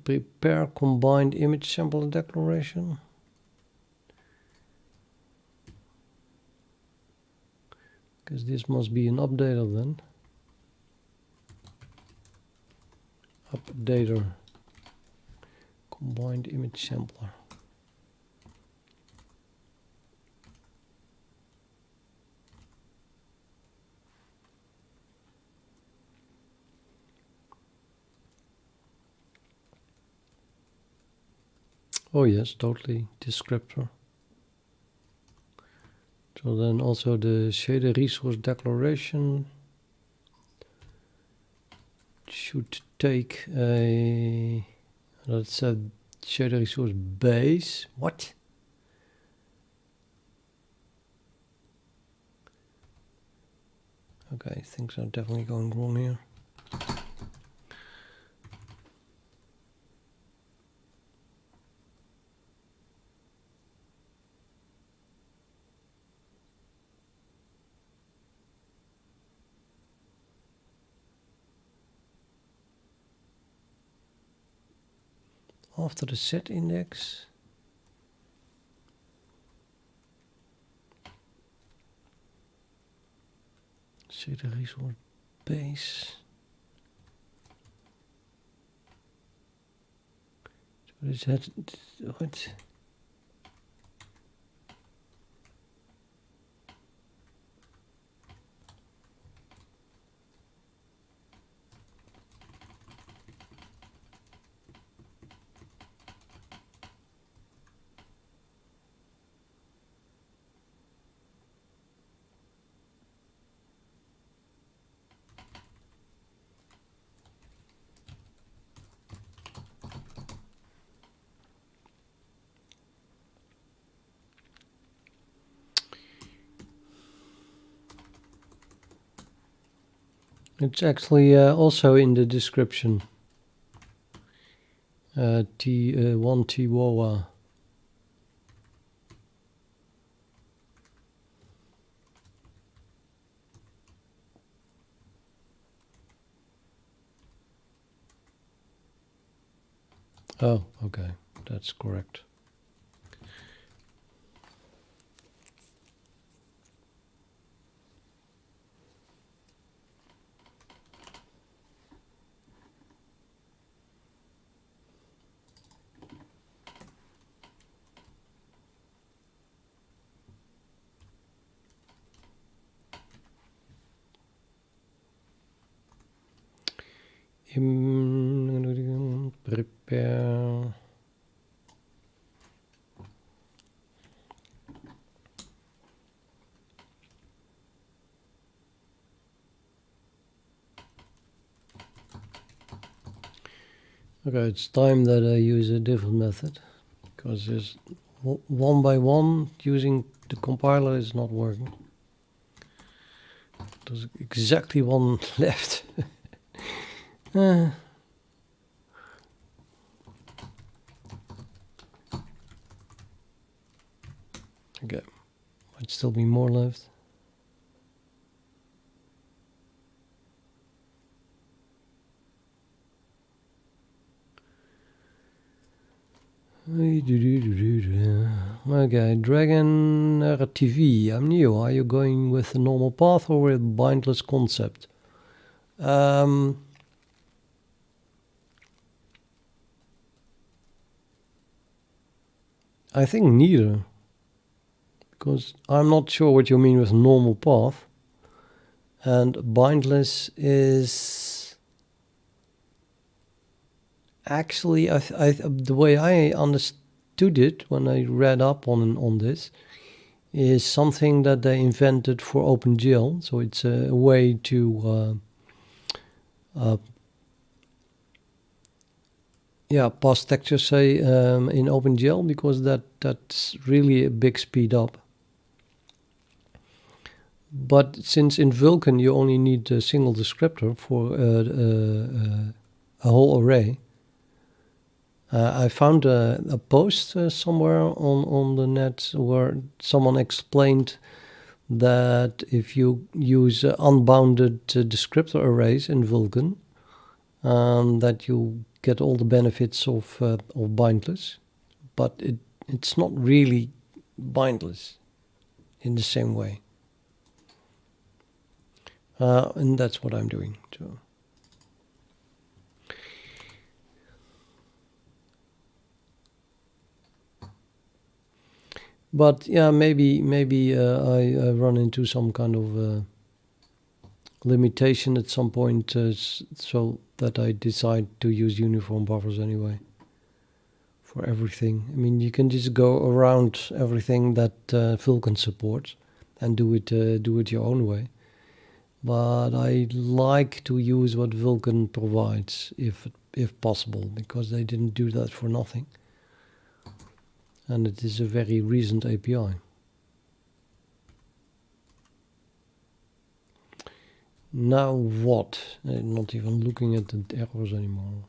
Prepare combined image sample declaration. Because this must be an updater then. Updater combined image sampler. Oh yes, totally descriptor. So then also the shader resource declaration should take a, that's a shader resource base. What? Okay, things are definitely going wrong here. After the set index, shader resource base. What is that? What? It's actually also in the description. T1 Chihuahua. Oh, okay, that's correct. Prepare. Okay, it's time that I use a different method, because this one by one using the compiler is not working. There's exactly one left. Okay, might still be more left. Okay, Dragon TV. I'm new. Are you going with the normal path or with bindless concept? I think neither. Because I'm not sure what you mean with normal path. And bindless is actually, the way I understood it when I read up on this, is something that they invented for OpenGL. So it's a way to pass textures, say, in OpenGL, because that's really a big speed up. But since in Vulkan you only need a single descriptor for a whole array, I found a post somewhere on the net where someone explained that if you use unbounded descriptor arrays in Vulkan, that you get all the benefits of bindless, but it's not really bindless in the same way. And that's what I'm doing too. But yeah, maybe I run into some kind of limitation at some point, so that I decide to use uniform buffers anyway for everything. I mean, you can just go around everything that Vulkan supports and do it your own way. But I like to use what Vulkan provides if possible, because they didn't do that for nothing. And it is a very recent API. Now what? Not even looking at the errors anymore.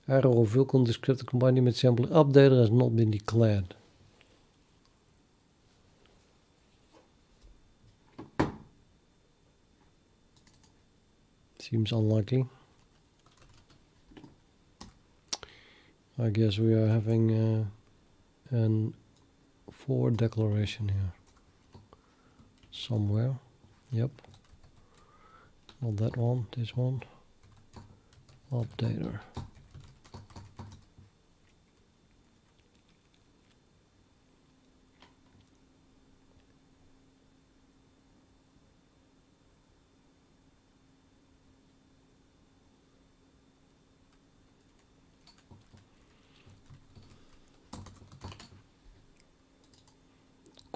Error of Vulkan descriptor combining with sampler updater has not been declared. Seems unlikely. I guess we are having an for declaration here somewhere. Yep. Not that one, this one. Updater.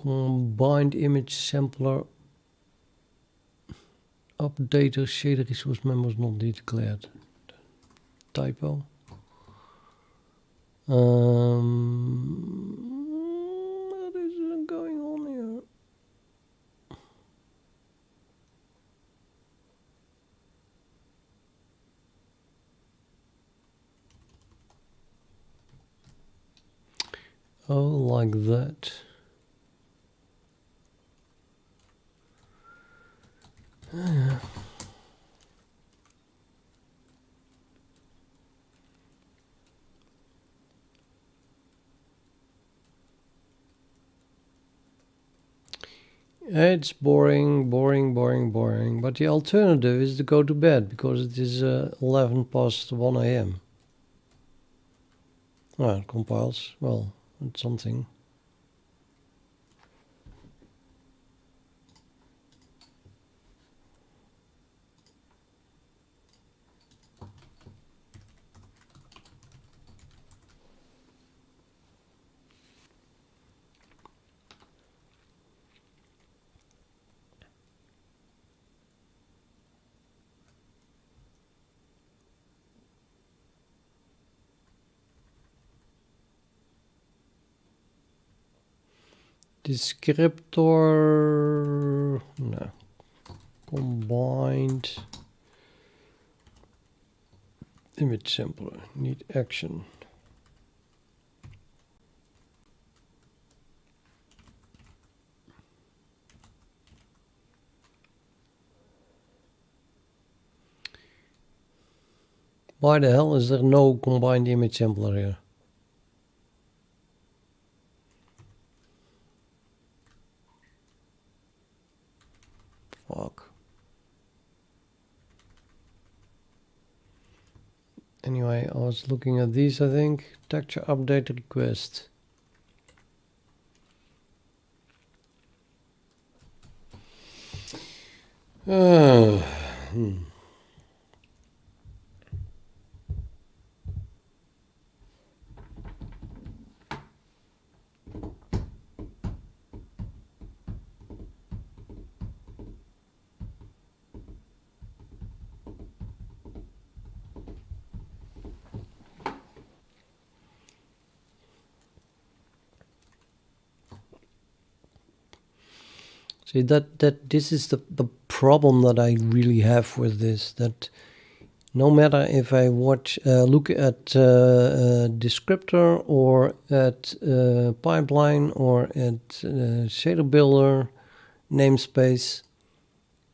Combined image sampler updater shader resource members not declared. Typo. What is going on here? Oh, like that. It's boring. But the alternative is to go to bed, because it is 11 past 1 a.m. Well, it compiles. Well, it's something. Descriptor, no. Combined image sampler, need action. Why the hell is there no combined image sampler here? Fuck. Anyway, I was looking at these, I think. Texture update request. See, this is the problem that I really have with this, that no matter if I look at descriptor or at pipeline or at shader builder, namespace,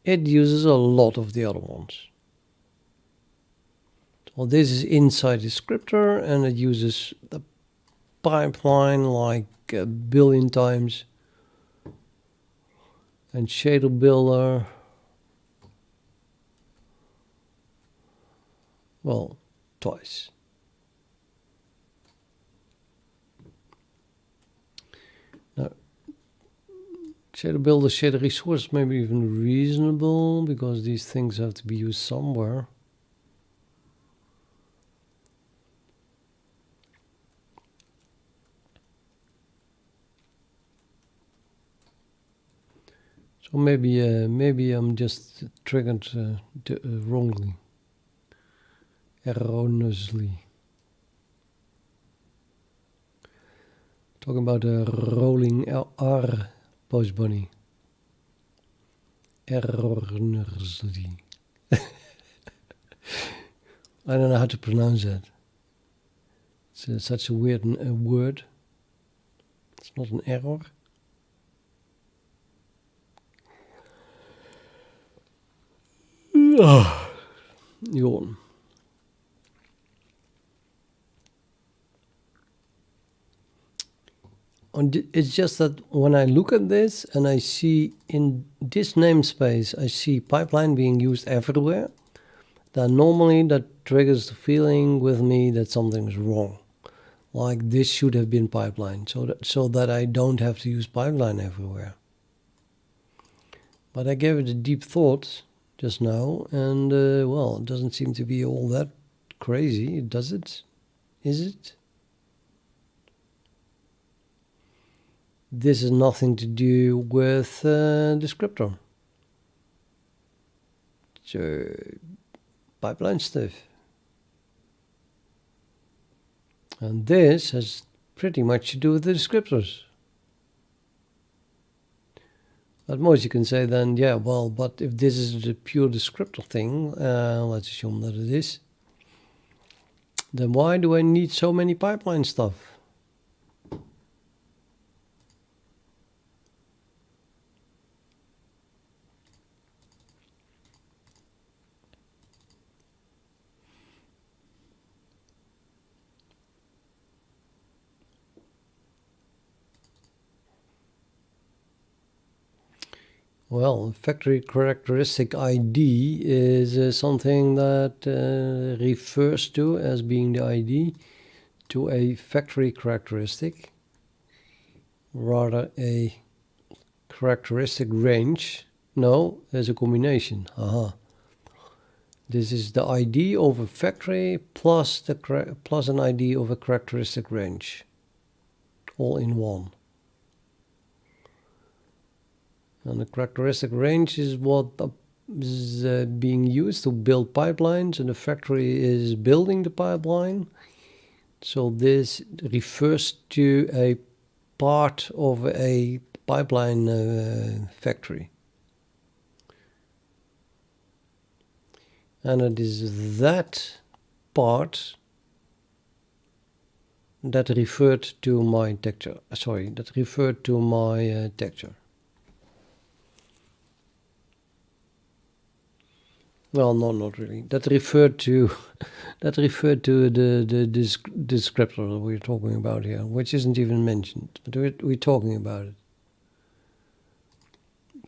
it uses a lot of the other ones. Well, this is inside descriptor and it uses the pipeline like a billion times. And shader builder, well, twice. Now, shader builder, shader resource may be even reasonable because these things have to be used somewhere. So maybe I'm just triggered wrongly, erroneously. Talking about a rolling R post bunny. Erroneously. I don't know how to pronounce that. It's such a weird word. It's not an error. Yawn. It's just that when I look at this and I see in this namespace, I see pipeline being used everywhere, then normally that triggers the feeling with me that something is wrong. Like this should have been pipeline, so that I don't have to use pipeline everywhere. But I gave it a deep thought just now, and well, it doesn't seem to be all that crazy, does it? Is it? This has nothing to do with descriptor. So, pipeline stuff. And this has pretty much to do with the descriptors. At most you can say then, yeah, well, but if this is the pure descriptor thing, let's assume that it is, then why do I need so many pipeline stuff? Well, factory characteristic ID is something that refers to as being the ID to a factory characteristic, rather a characteristic range. No, there's a combination. This is the ID of a factory plus an ID of a characteristic range, all in one. And the characteristic range is what is being used to build pipelines, and the factory is building the pipeline. So this refers to a part of a pipeline factory. and it is that part that referred to my texture. Sorry, that referred to my texture. Well, no, not really. That referred to the descriptor that we're talking about here, which isn't even mentioned, but we're talking about it.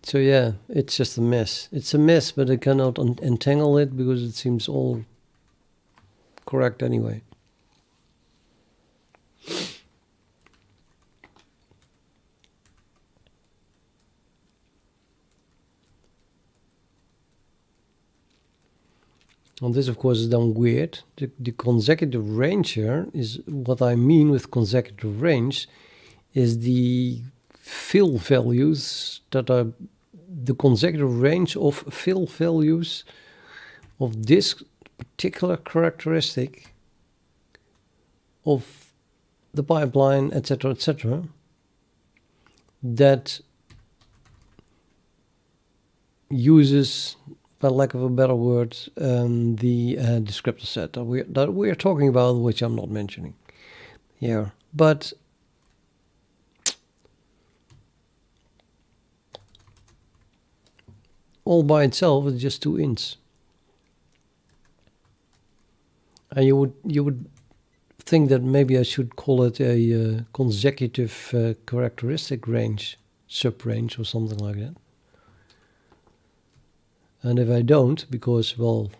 So yeah, it's just a mess. It's a mess, but I cannot untangle it because it seems all correct anyway. And this, of course, is done weird. The consecutive range here is what I mean with consecutive range is the fill values that are the consecutive range of fill values of this particular characteristic of the pipeline, etc., that uses, by lack of a better word, the descriptor set that we are talking about, which I'm not mentioning here. But all by itself is just 2 ints, and you would think that maybe I should call it a consecutive characteristic range, sub-range or something like that. And if I don't, because, well,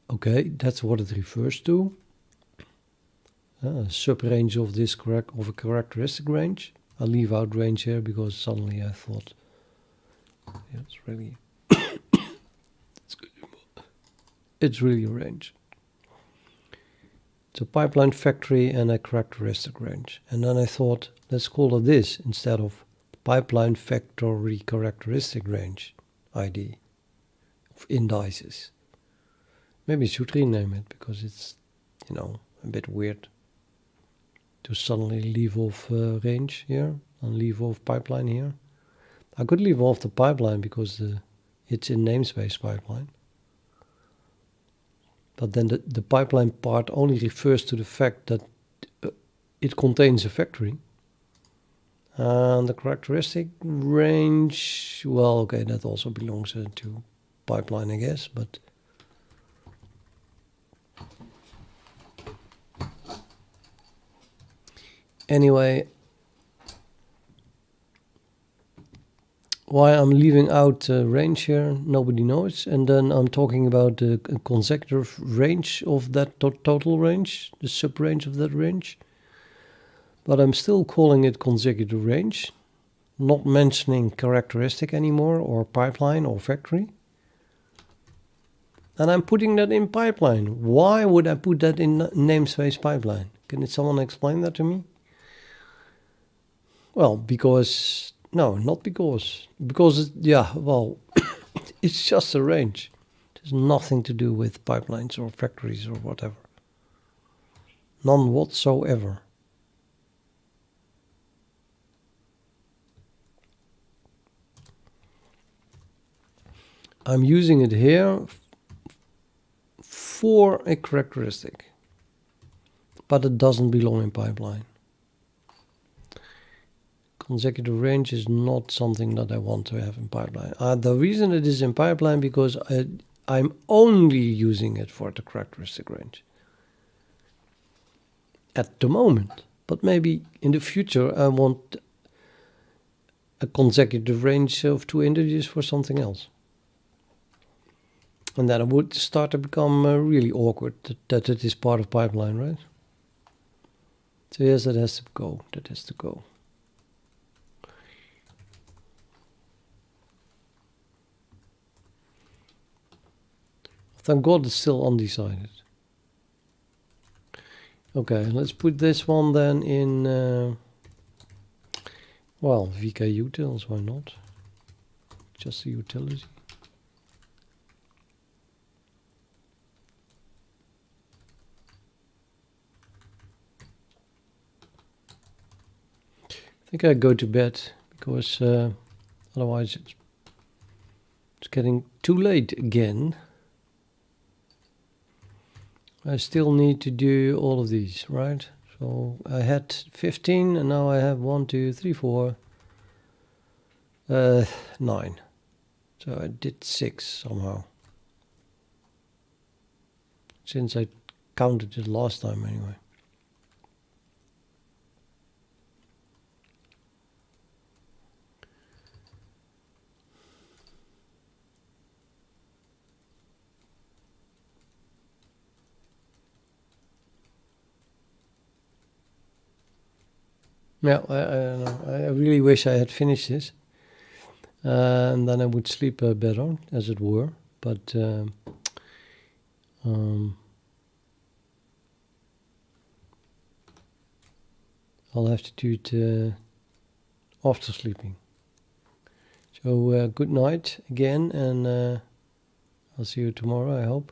okay, that's what it refers to, sub-range of this of a characteristic range. I'll leave out range here because suddenly I thought, yeah, it's really, it's really a range. It's a pipeline factory and a characteristic range. And then I thought, let's call it this instead of pipeline factory characteristic range ID. Indices. Maybe I should rename it because it's, you know, a bit weird to suddenly leave off range here and leave off pipeline here. I could leave off the pipeline because it's in namespace pipeline. But then the pipeline part only refers to the fact that it contains a factory. And the characteristic range, well, okay, that also belongs to pipeline, I guess, but anyway, why I'm leaving out range here, nobody knows. And then I'm talking about the consecutive range of that total range, the sub-range of that range. But I'm still calling it consecutive range, not mentioning characteristic anymore, or pipeline, or factory. And I'm putting that in pipeline. Why would I put that in namespace pipeline? Can someone explain that to me? Well, because, no, not because. Because, yeah, well, it's just a range. It has nothing to do with pipelines or factories or whatever. None whatsoever. I'm using it here for a characteristic, but it doesn't belong in pipeline. Consecutive range is not something that I want to have in pipeline. The reason it is in pipeline because I'm only using it for the characteristic range at the moment, but maybe in the future I want a consecutive range of 2 integers for something else. And then it would start to become really awkward that it is part of pipeline, right? So yes, that has to go. That has to go. Thank God it's still undecided. Okay, let's put this one then in, well, VK utils, why not? Just a utility. I think I go to bed because otherwise it's getting too late again. I still need to do all of these, right? So I had 15 and now I have 1, 2, 3, 4, 9. So I did 6 somehow. Since I counted it last time anyway. Yeah, I really wish I had finished this. And then I would sleep better, as it were. But I'll have to do it after sleeping. So good night again, and I'll see you tomorrow, I hope.